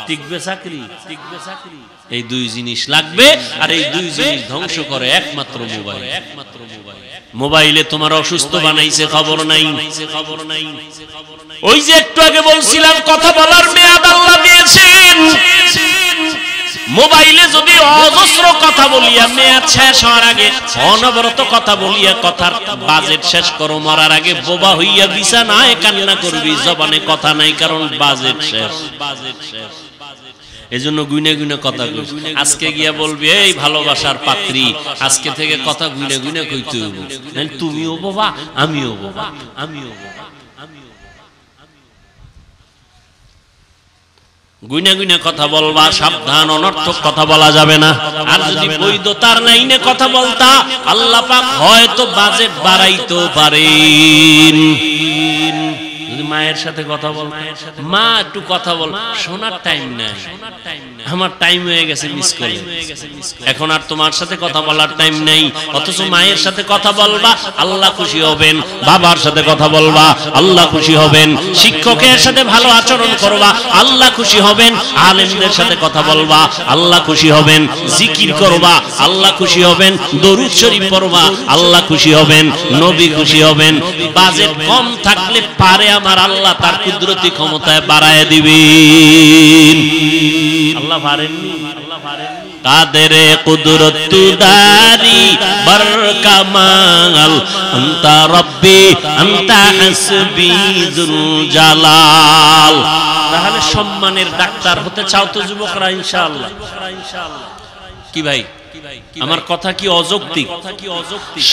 টিকবে চাকরি? টিকবে চাকরি? এই দুই জিনিস লাগবে। আর এই দুই জিনিস ধ্বংস করে একমাত্র মোবাইল। একমাত্র মোবাইল। মোবাইলে তোমার অসুস্থ বানাইছে, খবর নাই, খবর নাই। ওই যে একটু আগে বলছিলাম কথা বলার মেয়াদ আল্লাহ দিয়েছেন। মোবাইলে যদি অজস্র কথা বলিয়া মেয়াদ শেষ হওয়ার আগে অনবরত কথা বলিয়া কথার বাজেট শেষ করো, মরার আগে বোবা হইয়া বিছানায় কান্না করবি, জবানে কথা নাই কারণ বাজেট শেষ। বাজেট শেষ। এজন্য গুনে গুনে কথা কই। আজকে গিয়া বলবি এই ভালোবাসার পাত্রী, আজকে থেকে কথা গুনে গুনে কইতে হইব, নাহলে তুমিও বোবা আমিও বোবা, আমিও বোবা, আমিও বোবা। গুনে গুনে কথা বলবা, সাবধান, অনর্থক কথা বলা যাবে না। আর যদি বৈধতার লাইনে কথা বলতা আল্লাহ পাক হয়তো বাজেট বাড়াইতেও পারেন। মায়ের সাথে কথা বল, মা একটু কথা বল, শোনার টাইম নাই, আমার টাইম হয়ে গেছে মিস করে, এখন আর তোমার সাথে কথা বলার টাইম নেই। অথচ মায়ের সাথে কথা বলবা আল্লাহ খুশি হবেন, বাবার সাথে কথা বলবা আল্লাহ খুশি হবেন, শিক্ষকের সাথে ভালো আচরণ করবা আল্লাহ খুশি হবেন, আলেমদের সাথে কথা বলবা আল্লাহ খুশি হবেন, জিকির করবা আল্লাহ খুশি হবেন, দরুদ শরীফ পড়বা আল্লাহ খুশি হবেন, নবী খুশি হবেন। বাজেট কম থাকলে পারে আমার আল্লাহ তার কুদরতি ক্ষমতায় বাড়ায় দিবেন। আল্লাহ পারেননি, আল্লাহ পারেননি। কাদের কুদরত দারি বরকামাল আনতা রব্বি আনতা হাসবি যুল জালাল। তাহলে সম্মানের ডাক্তার হতে চাও তো যুবকরা? ইনশাআল্লাহ। কি ভাই, আমার কথা কি অযৌক্তিক?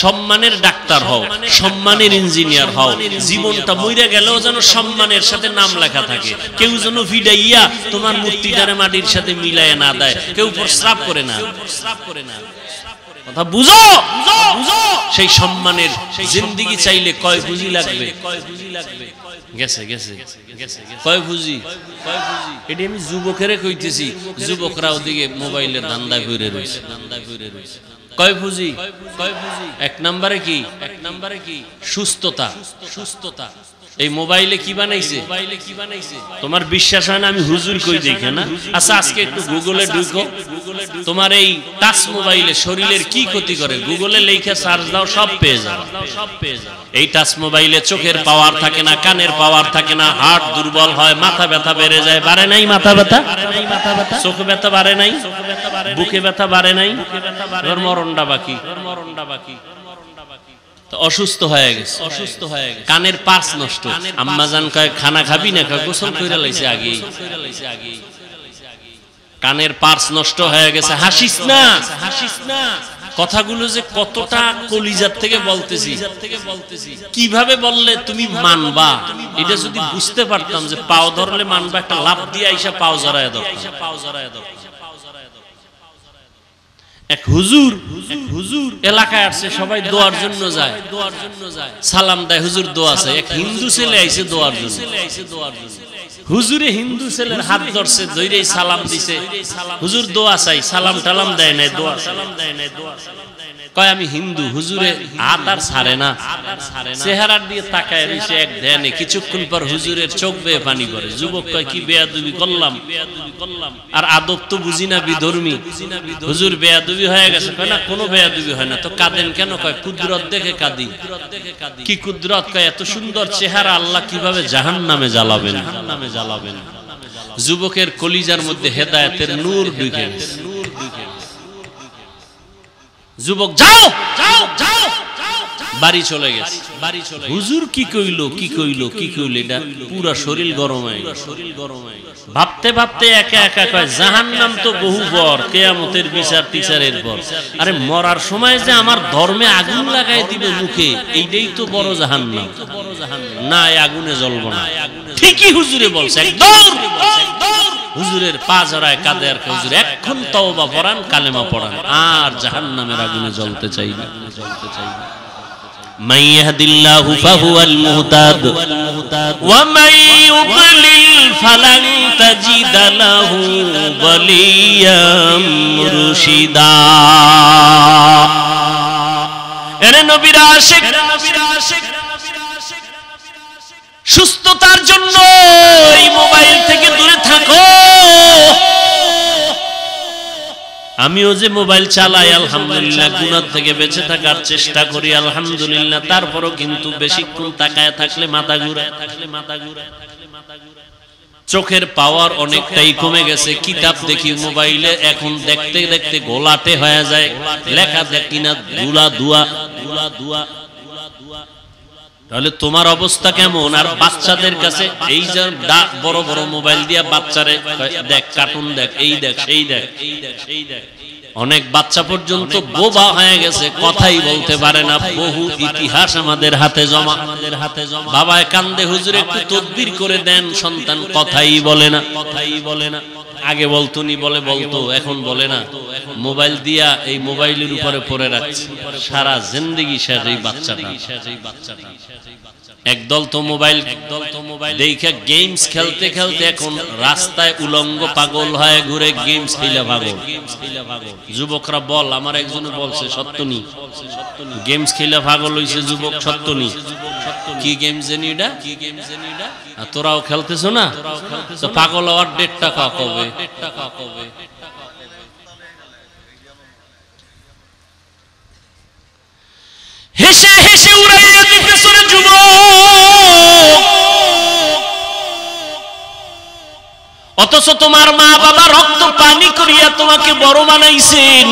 সম্মানের ডাক্তার হও, সম্মানের ইঞ্জিনিয়ার হও, জীবনটা মইরা গেলেও যেন সম্মানের সাথে নাম লেখা থাকে। কেউ যেন ভিড়াইয়া তোমার মূর্তিটারে মাটির সাথে মিলাইয়া না দেয়, কেউ প্রস্রাব করে না। কথা বুঝো, বুঝো। সেই সম্মানের জিন্দেগি চাইলে কয় পুঁজি লাগবে? গেছে গেছে কয় পুঁজি? এটি আমি যুবকেরে কইতেছি, যুবকরা ওদিকে মোবাইলের ধান্দা ঘুরে রয়েছে, ধান্দা ঘুরে রয়েছে। কয় পুঁজি? কয় পুঁজি? এক নম্বরে কি? এক নম্বরে কি? সুস্থতা। সুস্থতা। এই মোবাইলে কি বানাইছে? মোবাইলে কি বানাইছে? তোমার বিশ্বাস হয় না আমি হুজুর কই দেখে না? আচ্ছা আজকে একটু গুগলে ঢুকো, তোমার এই টাচ মোবাইলে শরীরের কি ক্ষতি করে গুগলে লেখা সার্চ দাও, সব পেয়ে যাও, সব পেয়ে যাও। এই টাচ মোবাইলে চোখের পাওয়ার থাকে না, কানের পাওয়ার থাকে না, হার্ট দুর্বল হয়, মাথা ব্যথা বেড়ে যায়। বাড়ে নাই মাথা ব্যথা? চোখ ব্যথা বাড়ে নাই? বুকে ব্যথা বাড়ে নাই? মরণটা বাকি, মরণটা বাকি। অসুস্থ হয়ে গেছে, অসুস্থ হয়ে গেছে, কানের পার্স নষ্ট। আম্মাজান কয় খানা খাবি না, কয় গোসল কইরা লাইছে আগেই, কানের পার্স নষ্ট হয়ে গেছে। হাসিস না, হাসিস না। কথাগুলো যে কতটা কলিজার থেকে বলতেছি, কিভাবে বললে তুমি মানবা, এটা যদি বুঝতে পারতাম যে পাও ধরলে মানবা, একটা লাফ দিয়ে আইসা পাও জড়ায় দাও, পাও জড়ায় দাও। এক হুজুর, হুজুর এলাকায় আসছে, সবাই দোয়ার জন্য যায়, দোয়ার জন্য যায়, সালাম দেয়, হুজুর দোয়া চাই। এক হিন্দু ছেলে আইছে দোয়ার জন্য, হুজুরে হিন্দু ছেলের হাত ধরছে, ধইরেই সালাম দিছে, হুজুর দোয়া চাই, সালাম টালাম দেয় নাই, দোয়া সালাম দেয় নাই, দোয়া সালাম দেয় নাই। কয় আমি হিন্দু। হুজুরে হাত আর ছাড়ে না, চেহারার দিয়ে তাকায় রইছে এক ধ্যানে। কিছুক্ষণ পর হুজুরের চোখ বেয়ে পানি পড়ে। যুবক কয় কি বেয়াদবি করলাম, আর আদব তো বুঝি না, বিধর্মী। হুজুর বেয়াদবি হয়ে গেছে। কয় না কোনো বেয়াদবি হয় না। তো কাঁদেন কেন? কয় কুদরত দেখে কাঁদি। কি কুদরত? কয় এত সুন্দর চেহারা আল্লাহ কিভাবে জাহান্নামে জ্বালাবেন। যুবকের কলিজার মধ্যে হেদায়েতের নূর ঢুকে গেছে। যুবক যাও যাও যাও বাড়ি চলে গেছে। হুজুর কি কইলো কি কইলো কি কইলো, এটা পুরা শরীর গরম হয়ে গেছে। ভাবতে ভাবতে একা একা কয় জাহান্নাম তো বহু পর, কিয়ামতের বিচার টিচারের পর। আরে মরার সময় যে আমার ধর্মে আগুন লাগাই দিবে মুখে, এইটাই তো বড় জাহান্নাম। না, এই আগুনে জ্বলবো না। ঠিকই হুজুরে বলছে। একদম হুজুরের পা জড়ায় কাঁদে আর হুজুর এখন তওবা পড়ান, কালেমা পড়ান, আর জাহান্নামের আগুনে জ্বলতে চাই না। من يهد الله فهو المهتد ومن يضلل فلن تجد له وليا مرشدا। এরে নবীর আশিক, সুস্থতার জন্য এই মোবাইল থেকে দূরে থাকো। আমিও যে মোবাইল চালাই আলহামদুলিল্লাহ, গুনাহ থেকে বেঁচে থাকার চেষ্টা করি আলহামদুলিল্লাহ। তারপরও কিন্তু বেশিক্ষণ তাকায় থাকলে মাথা ঘুরায়, চোখের পাওয়ার অনেকটাই কমে গেছে। কিতাব দেখি মোবাইলে, এখন দেখতে দেখতে গোলাটে হয়ে যায়। লেখা দেখি না ধুলা ধুয়া। তাহলে তোমার অবস্থা কেমন? আর বাচ্চাদের কাছে এই যে বড় বড় মোবাইল দিয়া বাচ্চারে দেখ, কার্টুন দেখ, এই দেখ, সেই দেখ। অনেক বাচ্চা পর্যন্ত বোবা হয়ে গেছে, কথাই বলতে পারে না। বহু ইতিহাস আমাদের হাতে জমা। বাবায় কান্দে, হুজুর একটু তদবির করে দেন, সন্তান কথাই বলে না। আগে বলতো নি, বলতো, এখন বলে না। মোবাইল দিয়া এই মোবাইলের উপরে পড়ে রাখছে, সারা জিন্দেগি শেষ এই বাচ্চাটা। একদল তো মোবাইল দেখে গেমস খেলতে খেলতে এখন রাস্তায় উলঙ্গ পাগল হয়ে ঘুরে, গেমস খেলা পাগল। যুবকরা বল, আমার একজনে বলছে সত্যনি, গেমস খেলা পাগল হইছে যুবক, সত্যনি। কি গেম জানি এটা? তোরাও খেলতেছো না? তো পাগল হওয়ার ডেটটা কবে? হেসে হেসে উড়াইয়া দিতেছ রে যুবক। অথচ তোমার মা বাবা রক্ত পানি করিয়া তোমাকে বড় বানাইছেন,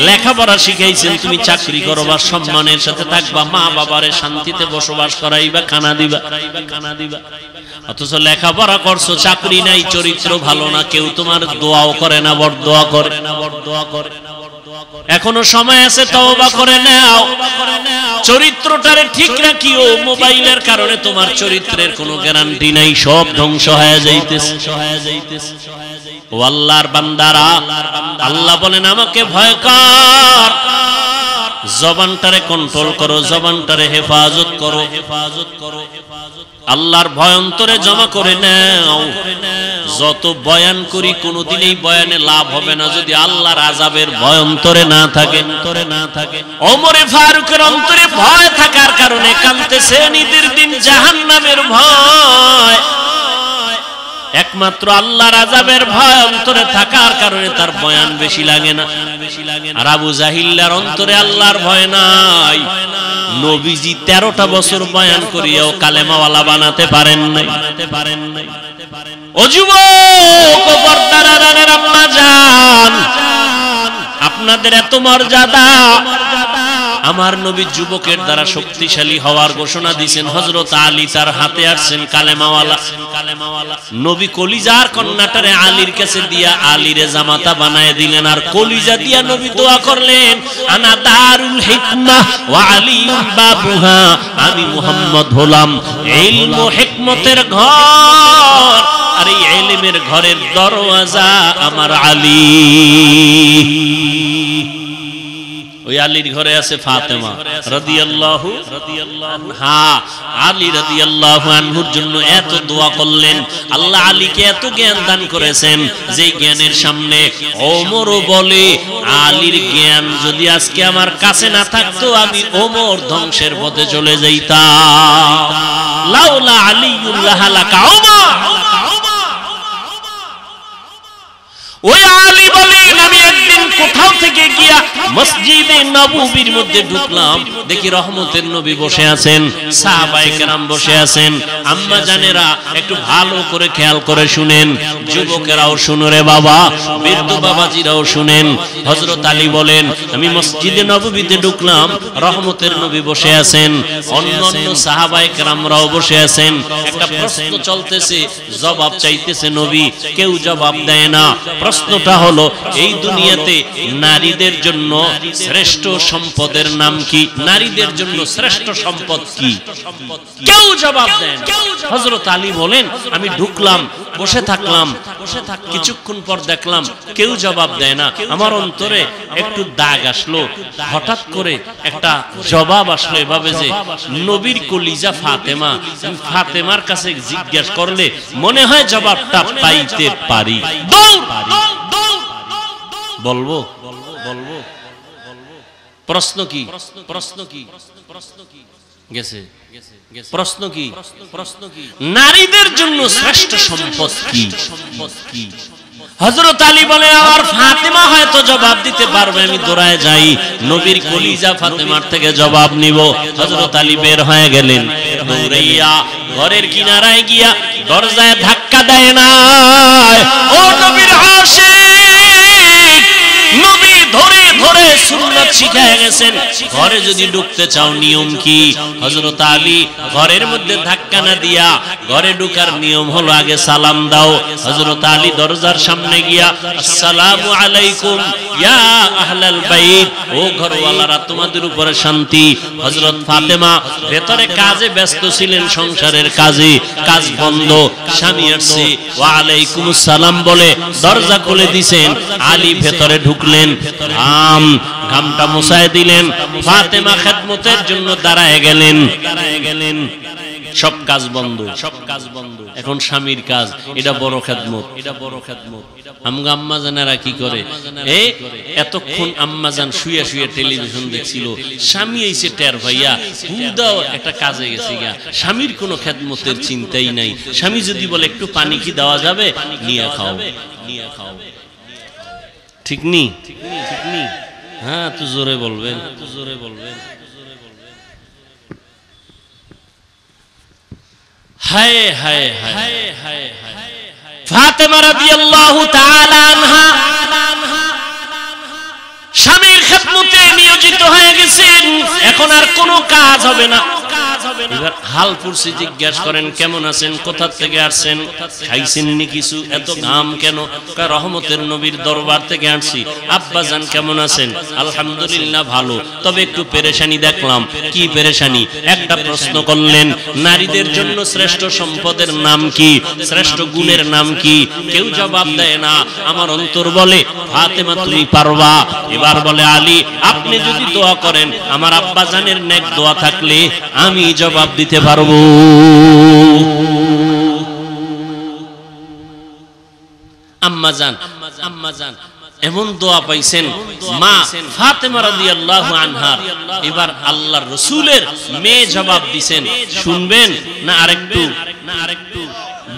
লেখাপড়া শিখাইছেন, তুমি চাকরি করবা, সম্মানের সাথে থাকবা, মা বাবারে শান্তিতে বসবাস করাইবা, খানা দিবা। অথচ লেখাপড়া করছো, চাকরি নাই, চরিত্র ভালো না, কেউ তোমার দোয়াও করে না, বরদোয়া করে। এখনো সময় আছে, তওবা করে নাও, চরিত্রটারে ঠিক রাখিও। মোবাইলের কারণে তোমার চরিত্রের কোনো গ্যারান্টি নাই, সব ধ্বংস হয়ে যাইতেছে। ও আল্লাহর বান্দারা, আল্লাহ বলেন আমাকে ভয় কর, জবানটারে কন্ট্রোল করো, জবানটারে হেফাজত করো। আল্লাহর ভয় অন্তরে জমা করে নাও। যত বয়ান করি কোনোদিন এই বয়ানে লাভ হবে না যদি আল্লাহর আযাবের ভয় অন্তরে না থাকে। ওমরে ফারুকের অন্তরে ভয় থাকার কারণে কাঁদতেছে, ঈদের দিন জাহান্নামের ভয়। একমাত্র আল্লাহর আযাবের ভয় অন্তরে থাকার কারণে তার বয়ান বেশি লাগে না। আর আবু জাহিল্লার অন্তরে আল্লাহর ভয় নাই। নবীজি 13টা বছর বয়ান করিয়াও কালেমাওয়ালা বানাতে পারেন নাই। ও যুবক, ও পর্দার আড়ালের আম্মা জান, আপনাদের এত মর্যাদা। আমার নবী যুবকের দ্বারা শক্তিশালী হওয়ার ঘোষণা দিয়েছেন। হযরত আলী তার হাতে আসছেন কালেমাওয়ালা। নবী কলিজার কন্যাটারে আলীর কাছে দিয়া আলীরে জামাতা বানায় দিলেন, আর কলিজা দিয়া নবী দোয়া করলেন, আনা দারুল হিকমাহ ওয়া আলিউল বাবুহা, আমি মুহাম্মদ হলাম ইলম ও হিকমতের ঘর, আর এই ইলমের ঘরের দরওয়াজা আমার আলী। ওই আলীর ঘরে আছে ফাতেমা রাদিয়াল্লাহু আনহা। আলী রাদিয়াল্লাহু আনহুর জন্য এত দোয়া করলেন, আল্লাহ আলীকে এত জ্ঞান দান করেছেন যে জ্ঞানের সামনে ওমরও বলে আলীর জ্ঞান যদি আজকে আমার কাছে না থাকতো আমি ওমর ধ্বংসের পথে চলে যাইতাম। লাউলা আলিউল্লাহ লাকা ওমর। ওই আলী বলেন আমি একদিন কোথাও থেকে গিয়া মসজিদে নববীর মধ্যে ঢুকলাম, দেখি রহমতের নবী বসে আছেন, সাহাবায়ে কেরাম বসে আছেন। আম্মা জানেরা একটু ভালো করে খেয়াল করে শুনেন, যুবকেরাও শুনো রে বাবা, বৃদ্ধ বাবাজিরাও শুনেন। হযরত আলী বলেন আমি মসজিদে নববীতে ঢুকলাম, রহমতের নবী বসে আছেন, অন্যান্য সাহাবায়ে কেরামরাও বসে আছেন। একটা প্রশ্ন চলতেছে, জবাব চাইতেছে নবী, কেউ জবাব দেয় না। প্রশ্নটা হলো এই দুনিয়াতে নারীদের জন্য শ্রেষ্ঠ সম্পদের নাম কি? নারীদের জন্য শ্রেষ্ঠ সম্পদ কি? কেউ জবাব দেন। হযরত আলী বলেন আমি ঢুকলাম, বসে থাকলাম, কিছুক্ষণ পর দেখলাম কেউ জবাব দেয় না। আমার অন্তরে একটু দাগ আসলো, হঠাৎ করে একটা জবাব আসলো এভাবে যে নবীর কলিজা ফাতেমা, ফাতেমার কাছে জিজ্ঞাসা করলে মনে হয় জবাবটা পাইতে পারি। বলবো বলবো প্রশ্ন কি? প্রশ্ন কি? গেছে প্রশ্ন কি? নারীদের জন্য শ্রেষ্ঠ সম্পদ কি? হযরত আলী বলে আমার ফাতেমা হয়তো জবাব দিতে পারবে, আমি দৌড়ায় যাই নবীর কলিজা ফাতেমার থেকে জবাব নিব। হযরত আলী বের হয়ে গেলেন, দৌড়াইয়া ঘরের কিনারায় গিয়া দরজায় ধাক্কা দেয় না। ও নবীর আশিক, নবী ধরে ধরে সুন্নাত শিখায় গেছেন, ঘরে যদি ঢুকতে চাও নিয়ম কি? হযরত আলী ঘরের মধ্যে ধাক্কা না দিয়া ঘরে ঢোকার নিয়ম হলো আগে সালাম দাও। হযরত আলী দরজার সামনে গিয়া আসসালামু আলাইকুম ইয়া আহলাল বাইত, ও ঘরওয়ালারা তোমাদের উপরে শান্তি। হযরত ফাতেমা ভেতরে কাজে ব্যস্ত ছিলেন, সংসারের কাজে, কাজ বন্ধ, স্বামী আসছে ওয়া আলাইকুমুস সালাম বলে দরজা খুলে দিয়েছেন। আলী ভেতরে ঢুকলেন, ঘামটা মুছায় দিলেন, ফাতেমা খেদমতের জন্য দাঁড়ায় গেলেন। সব কাজ বন্ধ, সব কাজ বন্ধ, এখন স্বামীর কাজ, এটা বড় খেদমত, এটা বড় খেদমত। আমগো আম্মা জানেরা কি করে, এতক্ষণ আম্মা জান শুয়ে শুয়ে টেলিভিশন দেখছিল, স্বামী এসে টের ভাইয়া হুদাও একটা কাজে গেছে গা, স্বামীর কোনো খেদমতের চিন্তাই নাই। স্বামী যদি বলে একটু পানি কি দেওয়া যাবে, নিয়ে খাও, নিয়ে খাও। ঠিক নি? ঠিক নি? হ্যাঁ, তো জোরে বলবেন, তো জোরে বলবেন। হায় হায় হায় হায় হায়, ফাতেমা রাদিয়াল্লাহু তাআলা আনহা স্বামীর খেদমতে নিয়োজিত হয়ে গেছেন, এখন আর কোনো কাজ হবে না। এবার হাল পুরসি জিজ্ঞাসা করেন কেমন আছেন, কোথা থেকে আসছেন, খাইছেন নি কিছু, এত ঘাম কেন? রহমতের নবীর দরবার থেকে আসছি। আব্বা জান কেমন আছেন? আলহামদুলিল্লাহ ভালো, তবে একটু পেরেশানি দেখলাম। কি পেরেশানি? একটা প্রশ্ন করলেন, নারীদের জন্য শ্রেষ্ঠ সম্পদের নাম কি, শ্রেষ্ঠ গুণের নাম কি? কেউ জবাব দেয় না। আমার অন্তর বলে ফাতেমা তুমি পারবা। এবার বলে আলী আপনি যদি দোয়া করেন, আমার আব্বা জানের নেক দোয়া থাকলে আমি জবাব দিতে পারবো। আম্মা জান, আম্মা জান এমন দোয়া পাইছেন মা ফাতেমা রাদিয়াল্লাহু আনহা। এবার আল্লাহর রাসূলের মেয়ে জবাব দিবেন, শুনবেন না আরেকটু, না আরেকটু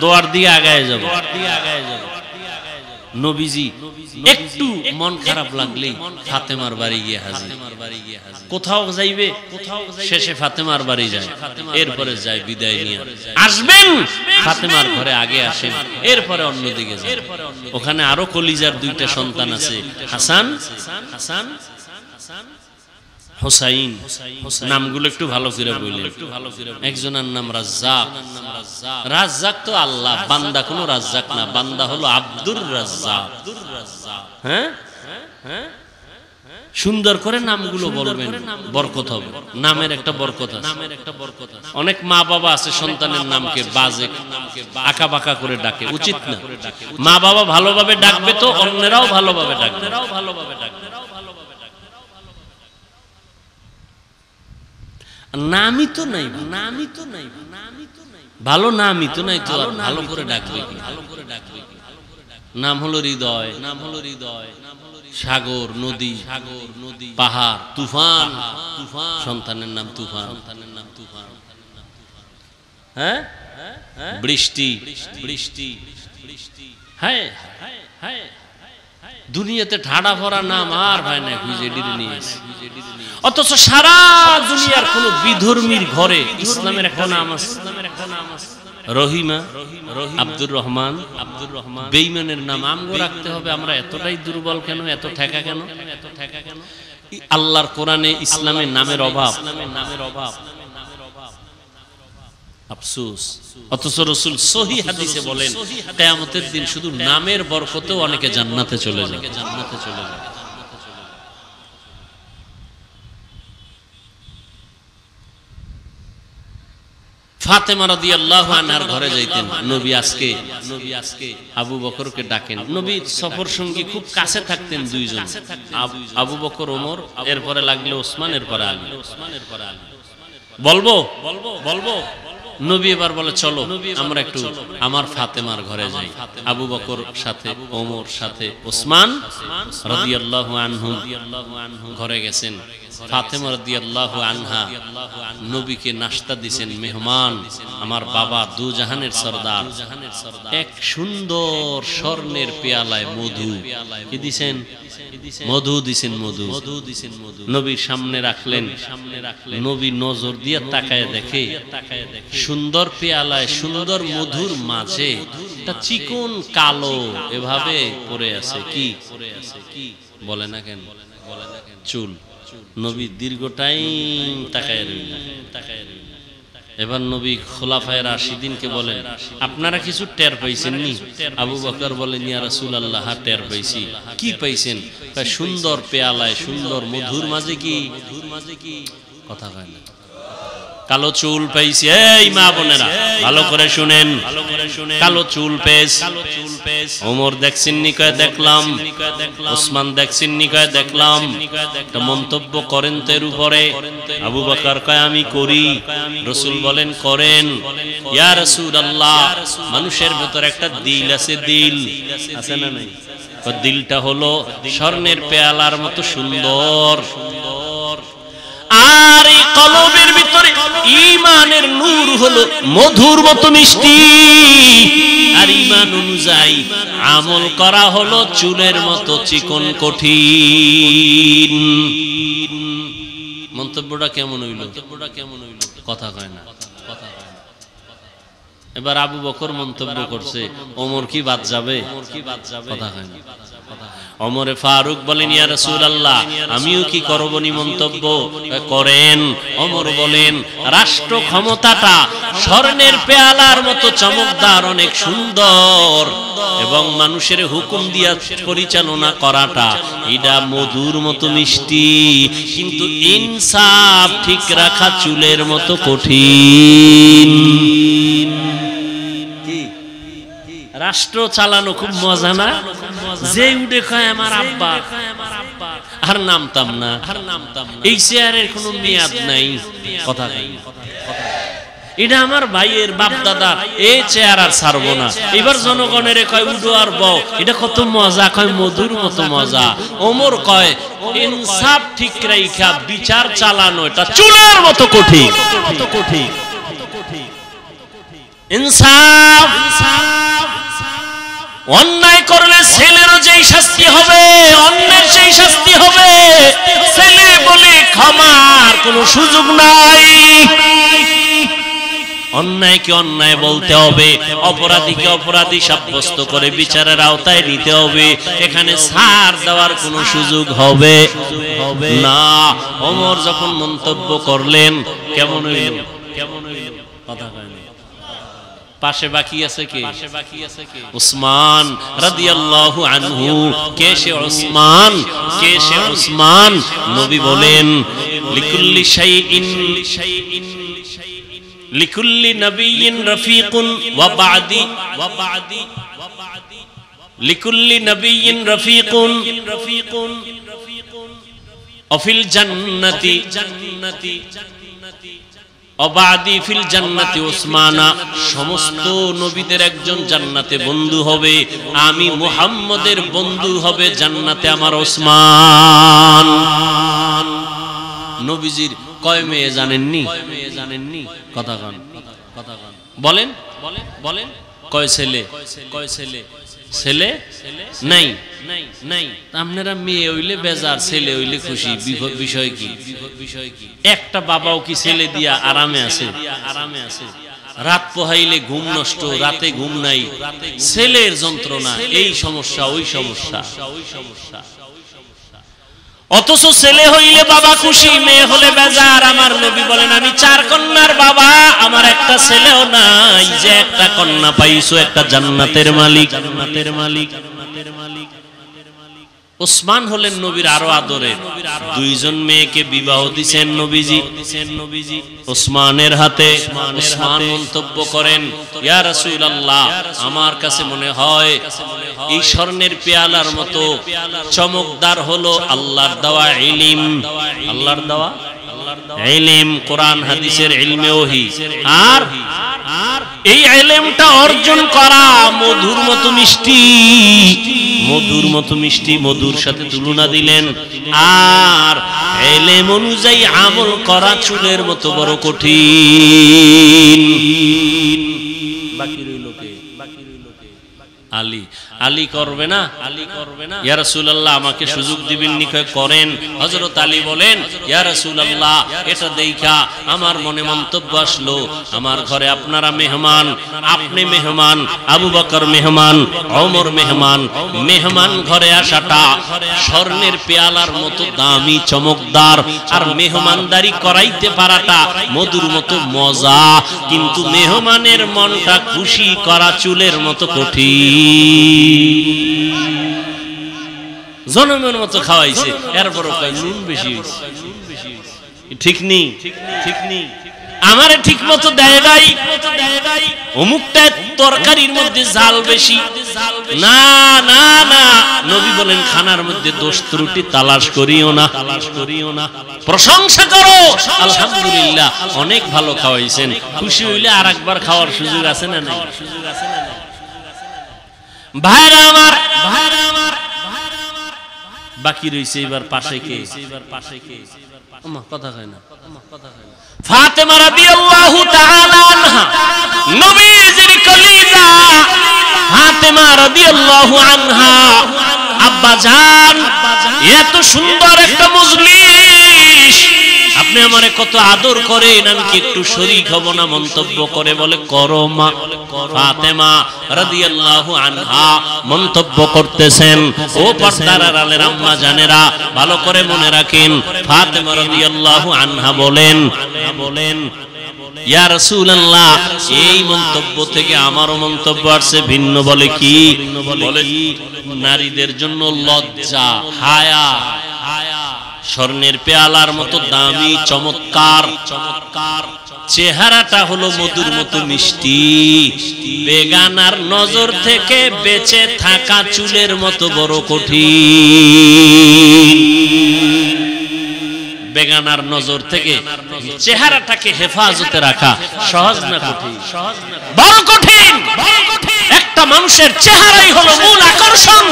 দোয়ার দিয়ে আগায় যাব। নবীজি একটু মন খারাপ লাগলেই ফাতেমার বাড়ি গিয়ে হাজির। কোথাও যাইবে, শেষে ফাতেমার বাড়ি যায়, এরপরে যায় বিদায় নিয়ে। আসবেন ফাতেমার ঘরে আগে আসেন, এরপরে অন্যদিকে যান। ওখানে আরো কলিজার দুইটা সন্তান আছে, হাসান, হাসান, হুসাইন। নামগুলো একটু ভালো করে বললেন। একজনের নাম রাজ্জাক। রাজ্জাক তো আল্লাহ, বান্দা কোনো রাজ্জাক না, বান্দা হলো আব্দুর রাজ্জাক। হ্যাঁ, সুন্দর করে নামগুলো বলবেন, বরকত হবে। নামের একটা বরকত আছে। অনেক মা বাবা আছে সন্তানের নামকে বাজে আঁকা বাঁকা করে ডাকে, উচিত না। মা বাবা ভালোভাবে ডাকবে তো অন্যরাও ভালোভাবে ডাকবে। নামই তো নাই, ভালো নামই তো নাই, তো ভালো করে ডাকবে কি? নাম হলো হৃদয়, সাগর, নদী, পাহাড়, তুফান, সন্তানের নাম তুফান, হ্যাঁ, বৃষ্টি, হ্যাঁ, দুনিয়াতে ঠাডা ভরা নাম আর হয় না, খুঁজে ডিরে নিয়েছে। অথচ সারা দুনিয়ার কোন বিধর্মীর ঘরে ইসলামের একটা নাম আছে, রহিমা, আব্দুর রহমান, বেঈমানের নাম আমগো রাখতে হবে। আমরা এতটাই দুর্বল কেন, এত ঠেকা কেন? আল্লাহর কোরআনে ইসলামের নামের অভাব, আফসোস। অথচ রাসূল সহিহ হাদিসে বলেন, কিয়ামতের দিন শুধু নামের বরকতেও অনেকে জান্নাতে চলে যাবে। ফাতেমা রাদিয়াল্লাহু আনহার ঘরে যাইতেন নবী। আজকে আবু বকরকে ডাকেন। নবী সফর সঙ্গী খুব কাছে থাকতেন দুইজন, আবু বকর, ওমর, এরপরে লাগলে ওসমান, এরপরে আলী। বলবো নবী এবার বলে, চলো আমরা একটু আমার ফাতেমার ঘরে যাই। আবু বকর সাথে, ওমর সাথে, ওসমান রাদিয়াল্লাহু আনহু ঘরে গেছেন। ফাতেমা রাদিয়াল্লাহু আনহা নবীকে নাস্তা দিয়েছেন। মেহমান, আমার বাবা দু জাহানের সরদার, এক সুন্দর স্বর্ণের পেয়ালায় মধু কি দিছেন? মধু দিছেন, মধু নবীর সামনে রাখলেন। নবী নজর দিয়ে তাকায় দেখে, সুন্দর পেয়ালায় সুন্দর মধুর মাঝে একটা চিকন কালো এভাবে পড়ে আছে। কি বলে না কেন? চুল। নবী দীর্ঘ টাইম তাকায় রইলেন। এবার নবী খোলাফায়ে রাশিদিনকে বলেন, আপনারা কিছু টের পাইছেন নি? আবু বকর বলেন, ইয়া রাসূলুল্লাহ, টের পাইছি। কি পাইছেন? সুন্দর পেয়ালায় সুন্দর মধুর মাঝে কি কথা কয় না, কালো চুল পাইছি। এই মা বোনেরা ভালো করে শুনেন, কালো চুল পেয়েছ। ওমর দেখছেন নি? কয় দেখলাম। ওসমান দেখছেন নি? কয় দেখলাম। একটা মন্তব্য করেন তো এর উপরে। আবু বকর কয় আমি করি। রাসূল বলেন করেন। ইয়া রাসূলুল্লাহ, মানুষের ভেতর একটা দিল আছে, দিল আছে না নাই? দিলটা হলো স্বর্ণের পেয়ালার মতো সুন্দর, আর এই কলবের ভিতরে ঈমানের নূর হলো মধুর মতো মিষ্টি। আর ঈমান অনুযায়ী আমল করা হলো চুলের মতো চিকন কঠিন। মন্তব্যটা কেমন হইল? কথা কয় না। এবার আবু বকর মন্তব্য করছে, ওমর কি বাদ যাবে? কথা কয় না। ওমরে ফারুক বলেন, ইয়া রাসূলুল্লাহ, আমিও কি করব নি মন্তব্য? করেন। ওমর বলেন, রাষ্ট্র ক্ষমতাটা স্বর্ণের পেয়ালার মতো চমকদার, অনেক সুন্দর, এবং মানুষের হুকুম দিয়া পরিচালনা করাটা এটা মধুর মতো মিষ্টি, কিন্তু ইনসাফ ঠিক রাখা চুলের মতো কঠিন। রাষ্ট্র চালানো খুব মজা না? যে উঠে খায় আমার আব্বা, আর নামতাম না, এই চেয়ারের কোনো মেয়াদ নাই। কথা এটা আমার ভাইয়ের বাপ দাদা, এই চেয়ার আর ছাড়বো না। এবার জনগণের কয় উঠো আর বও, এটা কত মজা, কয় মধুর মতো মজা। ওমর কয় ইনসাফ ঠিক রাইখা বিচার চালানো এটা চুলের মতো কঠিন। ইনসাফ, অন্যায় করলে ছেলেরও যেই শাস্তি হবে, অন্যের সেই শাস্তি হবে। ছেলে বলে ক্ষমার কোনো সুযোগ নাই। অন্যায়কে অন্যায় বলতে হবে, অপরাধীকে অপরাধী সাব্যস্ত করে বিচারের আওতায় নিতে হবে। এখানে ছাড় দেওয়ার কোনো সুযোগ হবে না। ওমর যখন মন্তব্য করলেন, কেমন হইল? কথা কয় না। পাশে বাকি আছে কে? উসমান রাদিয়াল্লাহু আনহু। কে সে উসমান? কে সে উসমান? নবী বলেন, লিকুল্লি শাইইন লিকুল্লি নবিয়্যিন রাফিকুন ওয়া বা'দি লিকুল্লি নবিয়্যিন রাফিকুন ওয়া ফিল জান্নাতি অবাদি ফিল জান্নাতি উসমানা, সমস্ত নবীদের একজন জান্নাতে বন্ধু হবে, আমি মুহাম্মদের বন্ধু হবে জান্নাতে আমার ওসমান। নবীজির কয় মেয়ে জানেননি? কথা কন, বলেন বলেন। কয় ছেলে? ছেলে নাই। আপনারা মেয়ে হইলে বেজার, ছেলে হইলে খুশি। বিষয় কি? একটা বাবাও কি ছেলে দিয়া আরামে আছে? রাত পোহাইলে ঘুম নষ্ট, রাতে ঘুম নাই, ছেলের যন্ত্রণা, এই সমস্যা ওই সমস্যা। অথচ ছেলে হইলে বাবা খুশি, মেয়ে হলে বেজার। আমার নবী বলেন আমি 4 কন্যার বাবা, আমার একটা ছেলেও নাই। যে একটা কন্যা পাইছো, একটা জান্নাতের মালিক। ওসমান হলেন নবীর আরো আদরের। 2 জন মেয়েকে বিবাহ দিয়েছেন নবীজি ওসমানের হাতে। ওসমান মন্তব্য করেন, ইয়া রাসূলুল্লাহ, আমার কাছে মনে হয় এই স্বর্ণের পেয়ালার মতো চমকদার হলো আল্লাহর দেওয়া ইলম। আল্লাহর দেওয়া ইলম, কোরআন হাদিসের ইলমে ওহী। আর এই ইলমটা অর্জন করা মধুর মতো মিষ্টি, মধুর সাথে তুলনা দিলেন। আর ইলম অনুযায়ী আমল করা চুলের মতো বড় কঠিন। বাকি রইল কে? আলী করবে না? ইয়া রাসূলুল্লাহ, আমাকে সুযোগ দিবেন নি? করেন। হযরত আলী বলেন, ইয়া রাসূলুল্লাহ, এটা দেখা আমার মনে মন্তব্য আসলো, আমার ঘরে আপনারা মেহমান, আপনি মেহমান, আবু বকর মেহমান, ওমর মেহমান। মেহমান ঘরে আসাটা স্বর্ণের পেয়ালার মতো দামি, চমকদার। আর মেহমানদারি করাইতে পারাটা মধুর মতো মজা। কিন্তু মেহমানের মনটা খুশি করা চুলের মতো কঠিন। জনমের মতো খাওয়াইছে, এরপরও কয় নুন বেশি হইছে। ঠিক নেই, আমারে ঠিক মতো দেয় নাই, অমুকটা তরকারির মধ্যে ঝাল বেশি। না না না, নবী বলেন খানার মধ্যে দোষ ত্রুটি তালাশ করিও না, প্রশংসা করো, আলহামদুলিল্লাহ অনেক ভালো খাওয়াইছেন। খুশি হইলে আরেকবার খাওয়ার সুযোগ আছে না নাই? ভাইরা আমার, বাকি রইছে এবার পাশে কে? কথা কয় না। ফাতেমা রাদিয়াল্লাহু তাআলা আনহা, নবীজির কলিজা ফাতেমা রাদিয়াল্লাহু আনহা। আব্বা জান, এত সুন্দর একটা মজলিস, আপনি আমারে কত আদর করেন, আমি কি একটু শরীক হব না? মন্তব্য করে বলে, করো মা। ফাতেমা রাদিয়াল্লাহু আনহা মন্তব্য করতেছেন। ও পর্দার আড়ালের আম্মা জানেরা, ভালো করে মনে রাখেন, ফাতেমা রাদিয়াল্লাহু আনহা বলেন, ইয়া রাসূলুল্লাহ, এই মন্তব্য থেকে আমারও মন্তব্য আসছে ভিন্ন। বলে কি? বলে নারীদের জন্য লজ্জা, হায়া স্বর্ণের পেয়ালার মতো দামি, চমৎকার চেহারাটা হলো মধুর মতো মিষ্টি। বেগানার নজর থেকে বেঁচে থাকা চুলের মতো বড় কঠিন। বেগানার নজর থেকে চেহারাটাকে হেফাজতে রাখা সহজ না কঠিন? বড় কঠিন। একটা মানুষের চেহারাই হলো মূল আকর্ষণ।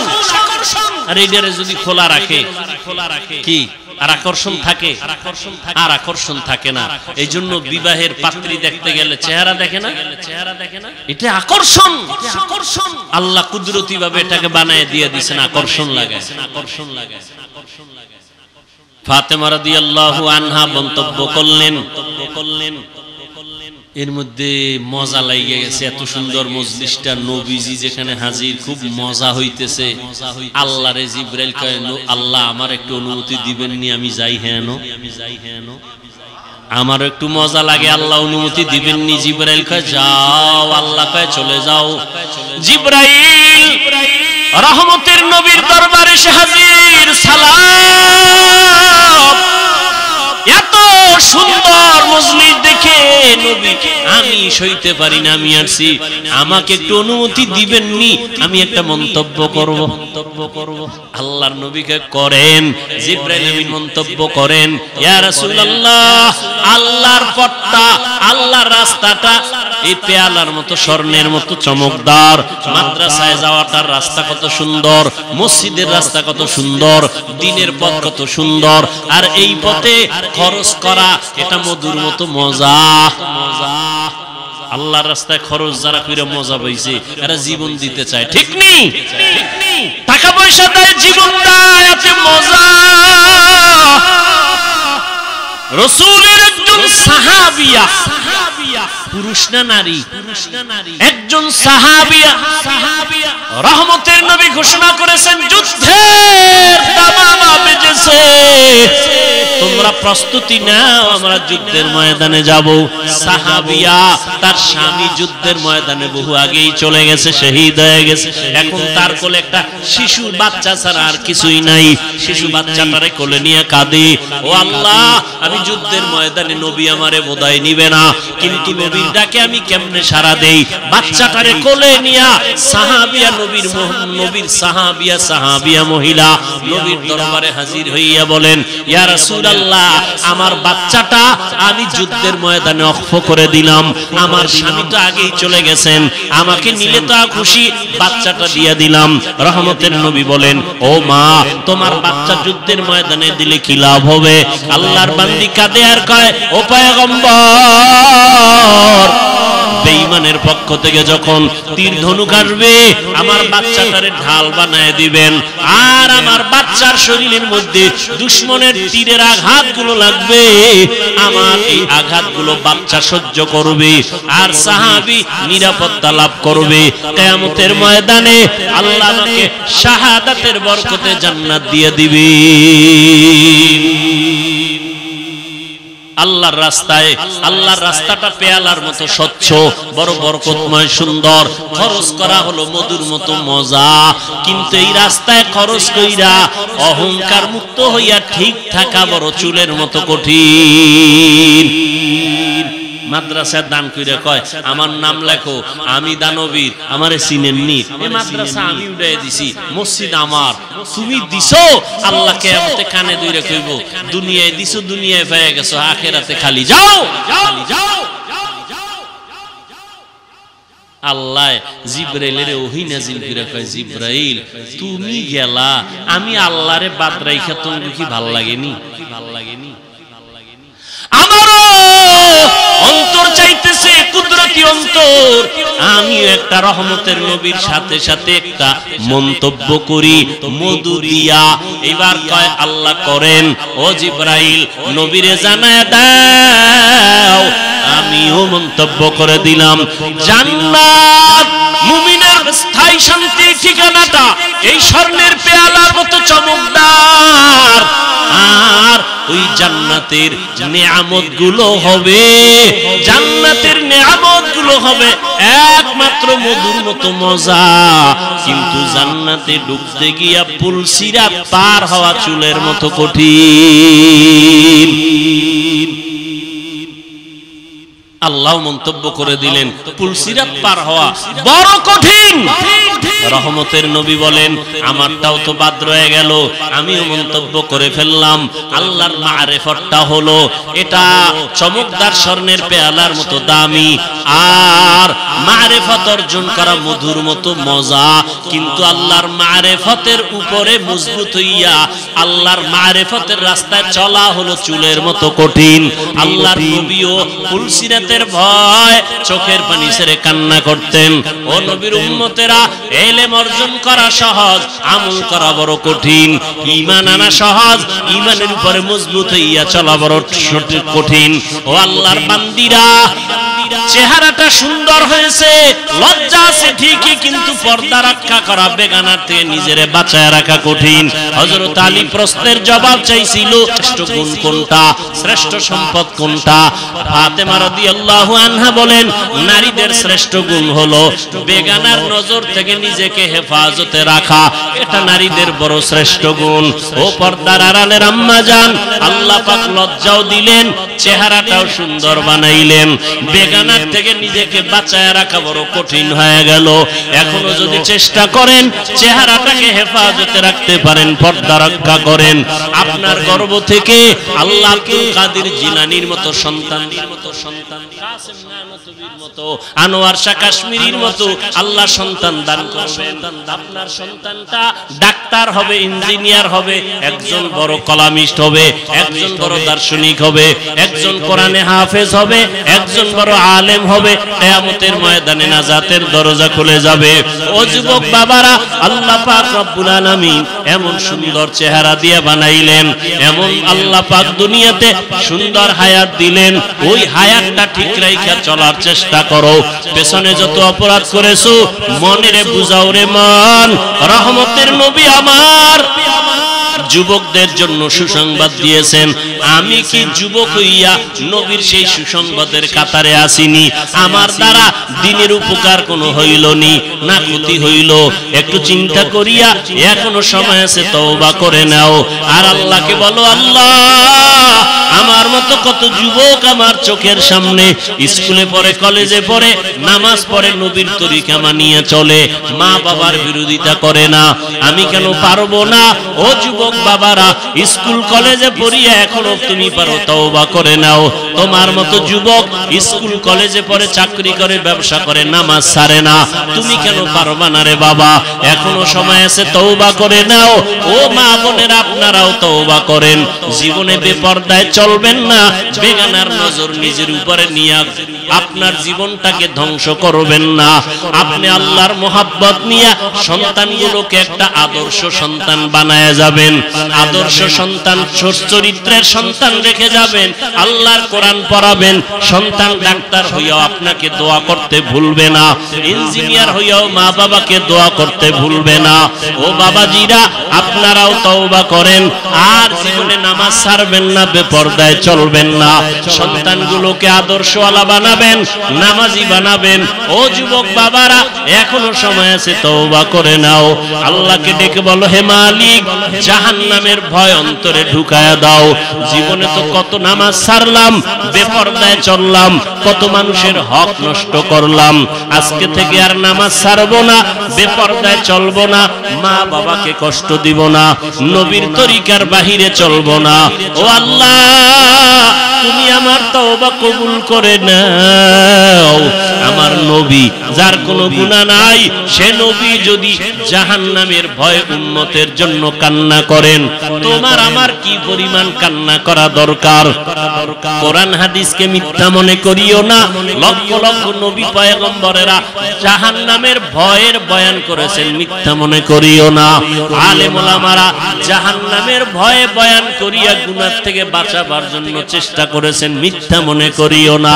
আর এইটারে যদি খোলা রাখে কি আর আকর্ষণ থাকে? আর আকর্ষণ থাকে না। এই জন্য বিবাহের পাত্রী দেখতে গেলে চেহারা দেখে না, এটা আকর্ষণ। আল্লাহ কুদরতি ভাবে এটাকে বানায় দিয়ে দিয়েছেন, আকর্ষণ লাগায়। ফাতেমা রাদিয়াল্লাহু আনহা মন্তব্য করলেন, এর মধ্যে মজা লাগে গেছে। এত সুন্দর মজলিসটা, নবীজি যেখানে হাজির, খুব মজা হইতেছে। আল্লাহ রে জিবরাইল কয়, আল্লাহ আমার একটু অনুমতি দিবেন নি? আমি যাই। হ্যাঁ, আমার একটু মজা লাগে, আল্লাহ অনুমতি দিবেন নি? জিবরাইল কয় যাও। আল্লাহ কয় চলে যাও। জিবরাইল রহমতের নবীর দরবারে এসে হাজির। সালাম। এত সুন্দর মজলিস দেখে নবী আমি সইতে পারি না, আমি আসছি, আমাকে একটু অনুমতি দিবেননি, আমি একটা মন্তব্য করব। আল্লাহর নবীকে করেন। জিবরাইল আমিন মন্তব্য করেন, ইয়া রাসূলুল্লাহ, আল্লাহর পথটা, আল্লাহর রাস্তাটা এই পেয়ালার মতো, স্বর্ণের মতো চমকদার। মাদ্রাসায় যাওয়াটার রাস্তা কত সুন্দর, মসজিদের রাস্তা কত সুন্দর, দিনের পথ কত সুন্দর, আর এই পথে খরচ করা এটা মধুর মতো মজা। আল্লাহর রাস্তায় খরচ যারা কইরা মজা পাইছে এরা জীবন দিতে চায়, ঠিক নেই? টাকা পয়সা দেয়, জীবন দেয়, এতে মজা। রাসূলের একজন সাহাবিয়া, পুরুষ না নারী, একজন সাহাবিয়া, রহমতের নবী ঘোষণা করেছেন যুদ্ধের দামামা বেজেছে, তোমরা প্রস্তুতি নাও, আমরা যুদ্ধের ময়দানে যাব। সাহাবিয়া তার স্বামী যুদ্ধের ময়দানে বহু আগেই চলে গেছে, শহীদ হয়ে গেছে, এখন তার কোলে একটা শিশু বাচ্চা ছাড়া আর কিছুই নাই। শিশু বাচ্চাটারে কোলে নিয়ে কাঁদে, ও আল্লাহ, আমি যুদ্ধের ময়দানে নবী আমারে বোধহয় নিবে না, কিন্তু নবীর ডাকে আমি কেমনে সাড়া দেই? বাচ্চাটারে কোলে নিয়া সাহাবিয়া, নবীর সাহাবিয়া মহিলা নবীর দরবারে হাজির হইয়া বলেন, ইয়া রাসূলুল্লাহ, আমার বাচ্চাটা আমি যুদ্ধের ময়দানে অক্ষ করে দিলাম, আমার স্বামী তো আগেই চলে গেছেন, আমাকে নিলে তো খুশি, বাচ্চাটা দিয়া দিলাম। রহমতের নবী বলেন, ও মা, তোমার বাচ্চা যুদ্ধের ময়দানে দিলে কি লাভ হবে? আল্লাহর বান্দি কাঁদে আর কয়, ও পয়গম্বর, বেঈমানের পক্ষ থেকে যখন তীর ধনুক আসবে আমার বাচ্চাটারে ঢাল বানায় দিবেন, আর আমার বাচ্চার শরীরের মধ্যে দুশমনের তীরের আঘাতগুলো লাগবে, আমার এই আঘাতগুলো বাচ্চা সহ্য করবে, আর সাহাবী নিরাপত্তা লাভ করবে। কিয়ামতের ময়দানে আল্লাহ আমাকে শাহাদাতের বরকতে জান্নাত দিয়ে দিবে। আল্লাহর রাস্তায়, আল্লাহর রাস্তাটা পেয়ালার মতো স্বচ্ছ, বড় বরকতময়, সুন্দর, খরচ করা হলো মধুর মতো মজা, কিন্তু এই রাস্তায় খরচ কইরা অহংকার মুক্ত হইয়া ঠিক থাকা বড় চুলের মতো কঠিন। মাদ্রাসার দান কইরা কয়, আমার নাম লেখো, আমি দানবীর, আমারে চিনেননি, এই মাদ্রাসা আমি উড়াই দিছি, মসজিদ আমার, তুমি দিছো। আল্লাহ কিয়ামতে কানে ধইরা কইব, দুনিয়ায় দিছো, দুনিয়ায় পেয়ে গেছো, আখিরাতে খালি যাও, খালি যাও। আল্লাহ জিবরাইলের ওহী নাজিল কইরা কয়, জিবরাইল, তুমি গেলা, আমি আল্লাহরে বাদ রাইখা তোমার কি ভাল লাগেনি? ভাল লাগেনি? আমারও অন্তর চাইতেছে, কুদরতি অন্তর, আমি একটা রহমতের নবীর সাথে সাথে একটা মন্তব্য করি মধু দিয়া। এবার কয়, আল্লাহ করেন, ও জিবরাইল, নবীরে জানায় দাও। আমিও মন্তব্য করে দিলাম, জান্নাত, মুমিনের স্থায়ী শান্তির ঠিকানাটা এই স্বর্ণের পেয়ালার মতো চমকদার, আর ওই জান্নাতের নেয়ামতগুলো হবে, জান্নাতের নেয়ামতগুলো হবে একমাত্র মধুর মতো মজা, কিন্তু জান্নাতে ঢুকতে গিয়া পুলসিরাত পার হওয়া চুলের মতো কঠিন। আল্লাহ মন্তব্য করে দিলেন, পুলসিরাত পার হওয়া বড় কঠিন। রহমতের নবী বলেন, আমারটাও তো বাদ রয়ে গেল, আমিও মন্তব্য করে ফেললাম। আল্লাহর মারিফতটা হলো এটা চমকদার স্বর্ণের পেয়ালার মতো দামি, আর মারিফত অর্জন করা মধুর মতো মজা, কিন্তু আল্লাহর মারিফতের উপরে মজবুত হইয়া আল্লাহর মারিফতের রাস্তায় চলা হলো চুলের মতো কঠিন। আল্লাহর নবীও পুলসিরাতের ভয় চোখের পানি ছেড়ে কান্না করতেন। ও নবীর উম্মতেরা, ইলম অর্জন করা সহজ, আমল করা বড় কঠিন। ঈমান আনা সহজ, ঈমানের উপরে মজবুত হইয়া চলা বড় কঠিন। ও আল্লাহর বান্দিরা, চেহারাটা সুন্দর হয়েছে, লজ্জা আছে ঠিকই, কিন্তু পর্দা রক্ষা করা, বেগানার থেকে নিজেরে বাঁচায় রাখা কঠিন। হযরত আলী প্রশ্নের জবাব চাইছিল, শ্রেষ্ঠ গুণ কোনটা, শ্রেষ্ঠ সম্পদ কোনটা? ফাতেমা রাদিয়াল্লাহু আনহা বলেন, নারীদের শ্রেষ্ঠ গুণ হলো বেগানার নজর থেকে নিজেকে হেফাজতে রাখা, এটা নারীদের বড় শ্রেষ্ঠ গুণ। ও পর্দার আড়ালের আম্মা জান, আল্লাহ পাক লজ্জাও দিলেন, চেহারাটাও সুন্দর বানাইলেন। বেগানা বেগানার থেকে নিজেকে বাঁচায় রাখা বড় কঠিন হয়ে গেল। এখনো যদি চেষ্টা করেন চেহারাটাকে হেফাজতে রাখতে পারেন, পর্দা রক্ষা করেন, আপনার গর্ভ থেকে আল্লাহ আব্দুল কাদের জিলানীর মতো সন্তান, কাসেম নানতুবির মতো, আনোয়ার শাহ কাশ্মীরির মতো আল্লাহ সন্তান দান করবেন। আপনার সন্তানটা ডাক্তার হবে, ইঞ্জিনিয়ার হবে, একজন বড় কলামিস্ট হবে, একজন বড় দার্শনিক হবে, একজন কোরআনে হাফেজ হবে, একজন বড় আলেম হবে। কিয়ামতের ময়দানে নাজাতের দরজা খুলে যাবে। ও যুবক বাবারা, আল্লাহ পাক রব্বুল আলামিন এমন সুন্দর চেহারা দিয়ে বানাইলেন, এমন আল্লাহ পাক দুনিয়াতে সুন্দর হায়াত দিলেন। ওই হায়াতটা ঠিক রাইখা চলার চেষ্টা করো। পেছনে যত অপরাধ করেছো মনেরে বুঝাও রে মন। রহমতের নবী আমার যুবকদের জন্য সুসংবাদ দিয়েছেন। আমি কি যুবক হইয়া নবীর সেই সুসংবাদের কাতারে আসিনি? আমার দ্বারা দিনের উপকার কোনো হইল নি, না ক্ষতি হইল? একটু চিন্তা করিয়া এখনো সময় আছে, তওবা করে নাও। আর আল্লাহকে বলো, আল্লাহ আমার মতো কত যুবক আমার চোখের সামনে স্কুলে পড়ে, কলেজে পড়ে, নামাজ পড়ে, নবীর তরিকা মানিয়ে চলে, মা বাবার বিরোধিতা করে না, আমি কেন পারবো না? ও যুবক বাবারা, স্কুল কলেজে পড়িয়া এখনো তুমি পারো, তওবা করে নাও। তোমার মতো যুবক স্কুল কলেজে পড়ে, চাকরি করে, ব্যবসা করে, নামাজ ছাড়ে না, তুমি কেন পারবা না রে বাবা? এখনো সময় আছে, তওবা করে নাও। ও মা বোনেরা, আপনারাও তওবা করেন। জীবনে বেপরদায় চলবেন না, বেগানার নজর নিজের উপরে নিয়ে আপনার জীবনটাকে ধ্বংস করবেন না। আপনি আল্লাহর মোহাব্বত নিয়ে সন্তানগুলোকে একটা আদর্শ সন্তান বানায় যাবেন, আদর্শ সন্তান, চরিত্রের সন্তান রেখে যাবেন। আল্লাহর কোরআন পড়াবেন। সন্তান ডাক্তার হইয়াও আপনাকে দোয়া করতে ভুলবে না, ইঞ্জিনিয়ার হইয়াও মা বাবাকে দোয়া করতে ভুলবে না। ও বাবাজিরা, আপনারাও তওবা করেন। আর জীবনে নামাজ ছাড়বেন না, বেপরদায় চলবেন না। সন্তানগুলোকে আদর্শওয়ালা বানাবেন, নামাজি বানাবেন। ও যুবক বাবারা, এখনো সময় আছে, তওবা করে নাও। আল্লাহকে ডেকে বলো, হে মালিক, জাহান্নামের ভয় অন্তরে ঢুকায়া দাও। জীবনে তো কত নামাজ ছাড়লাম, বেপরদায় চললাম, কত মানুষের হক নষ্ট করলাম। আজকে থেকে আর নামাজ ছাড়বো না, বেপরদায় চলবো না, মা বাবাকে কষ্ট দিব না, নবীর তরিকার বাহিরে চলবো না। ও আল্লাহ, তুমি আমার তওবা কবুল করে নাও। আমার নবী, যার কোনো গুনাহ নাই, সে নবী যদি জাহান্নামের ভয়ে উম্মতের জন্য কান্না করেন, তোমার আমার কি পরিমাণ কান্না করা দরকার? কোরআন হাদিসকে মিথ্যা মনে করিও না। লক্ষ লক্ষ নবী পয়গম্বরেরা জাহান্নামের ভয়ের বয়ান করেছেন, মিথ্যা মনে করিও না। আলেম ওলামারা জাহান্নামের ভয়ে বয়ান করিয়া গুনাহ থেকে বাঁচাবার জন্য চেষ্টা করেছেন, মিথ্যা মনে করিও না।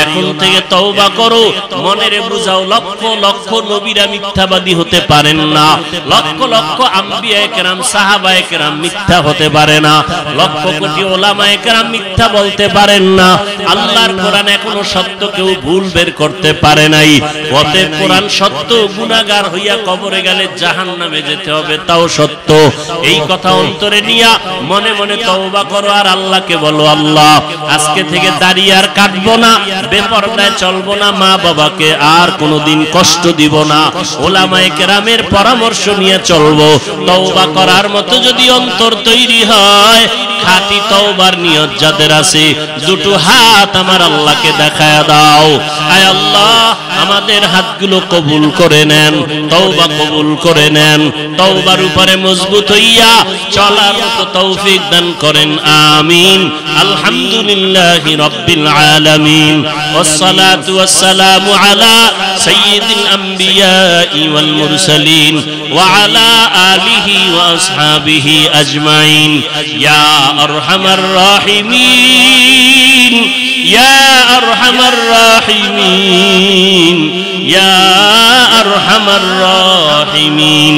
এখন থেকে তওবা করো, মনেরে বুঝাও, লক্ষ লক্ষ নবীরা মিথ্যাবাদী হতে পারেন না, লক্ষ লক্ষ আম্বিয়ায়ে কেরাম, সাহাবায়ে কেরাম মিথ্যা হতে পারে না, লক্ষ কোটি ওলামায়ে কেরাম মিথ্যা বলতে পারেন না। আল্লাহর কোরআন এখনো সত্য কেউ ভুল বের করতে পারে নাই। অতএব কোরআন সত্য, গুনাহগার হইয়া কবরে গেলে জাহান্নামে যেতে হবে, তাও সত্য। এই কথা অন্তরে নিয়া মনে মনে তওবা করো। আর আল্লাহকে বলো, আল্লাহ আজকে থেকে দাড়ি আর কাটবো না, বেপরদায় চলবো না, মা বাবাকে আর কোনোদিন কষ্ট দিব না, ওলামায়ে কেরামের পরামর্শ নিয়ে চলবো। তওবা করার মতো যদি অন্তর তৈরি হয়, খাঁটি তওবার নিয়ত যাদের আছে, দুটো হাত আমার আল্লাহকে দেখায়া দাও। আয় আল্লাহ, আমাদের হাতগুলো কবুল করে নেন, তওবা কবুল করে নেন। তওবার উপরে মজবুত হইয়া চলার মতো তৌফিক দান করেন, আমিন। আলহামদুলিল্লাহি রাব্বিল আলামিন, ওয়াসসালাতু ওয়াসসালামু আলা সাইয়্যিদিল আমবিয়াই ওয়াল মুরসালিন ওয়া আলা আলিহি ওয়া আসহাবিহি আজমাইন। ইয়া আরহামার রাহিমিন, ইয়া আরহামার রাহিমিন, ইয়া আরহামার রাহিমিন।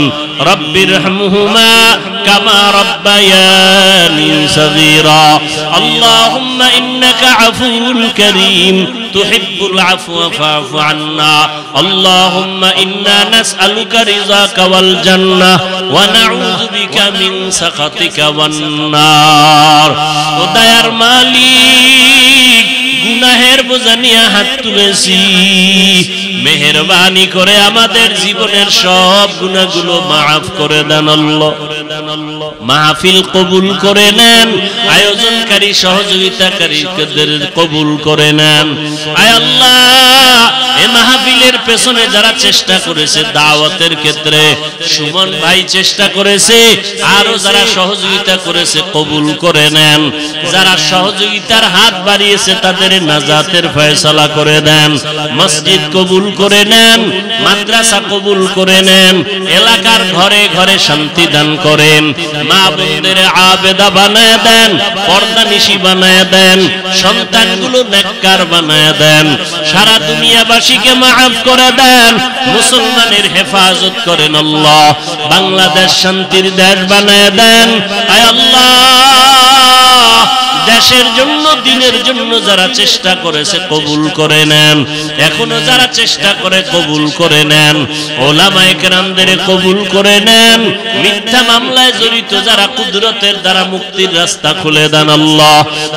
রব্বিরহামহুমা কামা রব্বায়ানি সগীরা। আল্লাহুম্মা ইন্নাকা আফুউন কারীম তুহিব্বুল আফওয়া ফা'ফু আন্না। আল্লাহুম্মা ইন্না নাসআলুকা রিযাকা ওয়াল জান্নাহ ওয়া নাউযু বিকা মিন সাখাতিকা ওয়ান নার। ও দয়ার মালিক, গুনাহের বোঝা নিয়ে হাত তুলেছি, মেহেরবানি করে আমাদের জীবনের সব গুনাহগুলো মাফ করে দেন আল্লাহ। মাহফিল কবুল করে নেন, আয়োজনকারী সহযোগিতাকারীদের কবুল করে নেন। আয় আল্লাহ, এই মাহফিলের পেছনে যারা চেষ্টা করেছে দাওয়াতের ক্ষেত্রে, সুমন ভাই চেষ্টা করেছে, আরো যারা সহযোগিতা করেছে কবুল করে নেন। যারা সহযোগিতার হাত বাড়িয়েছে তাদের নাজাতের ফয়সালা করে দেন। মসজিদ কবুল করে নেন, মাদ্রাসা কবুল করে নেন, এলাকার ঘরে ঘরে শান্তি দান করেন। মা বোনদের আবেদা বানায় দেন, পর্দানিশী বানায় দেন, সন্তানগুলো নেককার বানায় দেন। সারা দুনিয়াবাসীকে মাফ করে দেন, মুসলমানের হেফাজত করেন আল্লাহ। বাংলাদেশ শান্তির দেশ বানায় দেন। আয় আল্লাহ, দেশের জন্য দিনের জন্য যারা চেষ্টা করেছে কবুল করে নেন, এখনো যারা চেষ্টা করে কবুল করে নেন। ওলামায়ে কেরামদের কবুল করে নেন। মিথ্যা মামলায় জড়িত যারা কুদরতের দ্বারা মুক্তির রাস্তা খুলে দেন আল্লাহ।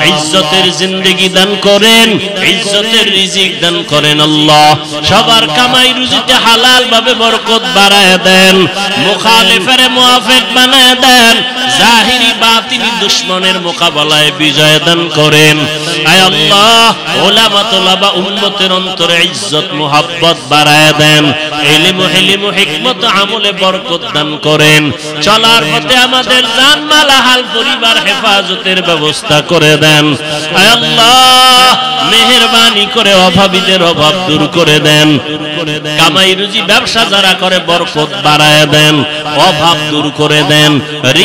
ইজ্জতের জিন্দেগি দান করেন, ইজ্জতের রিজিক দান করেন আল্লাহ। সবার কামাই রুজিতে হালাল ভাবে বরকত বাড়ায় দেন। মুখালিফের মুআফিক বানায় দেন। জাহিরি বাতিনি দুশমনের মোকাবেলায় বিজয় দান করেন। আয় আল্লাহ, উলামা তোলাবা উম্মতের অন্তরে ইজ্জত মুহাব্বত বাড়ায় দেন। ইলম হিলম হিকমত আমলে বরকত দান করেন। চলার পথে আমাদের জান মাল হাল পরিবার হেফাজতের ব্যবস্থা করে দেন। আয় আল্লাহ, মেহেরবানি করে অভাবীদের অভাব দূর করে দেন। কামাই রুজি ব্যবসা যারা করে বরকত বাড়ায় দেন, অভাব দূর করে দেন,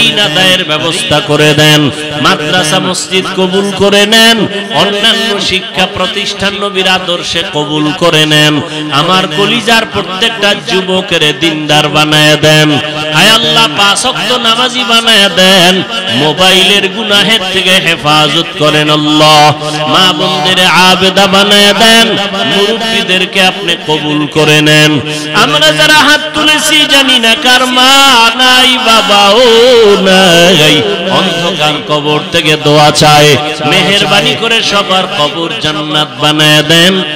ঋণ আদায়ের ব্যবস্থা করে দেন। মাদ্রাসা মসজিদ কবুল করে নেন। অন্যান্য শিক্ষা প্রতিষ্ঠান নবীর আদর্শে কবুল করে নেন। আমার কলিজার প্রত্যেকটা যুবকের দিনদার বানায় দেন। আয় আল্লাহ, 5 ওয়াক্ত নামাজি বানায় দেন। মোবাইলের গুনাহের থেকে হেফাজত করেন আল্লাহ। মা বোনদের আবেদা বানায় দেন। মুরব্বীদেরকে আপনি কবুল করে নেন। আমরা যারা হাত তুলেছি জানি না কার মা নাই বাবাও নাই, অন্ধকার কবর থেকে দোয়া চায়, মেহেরবানি করে সবার কবর জান্নাত বানায় দেন।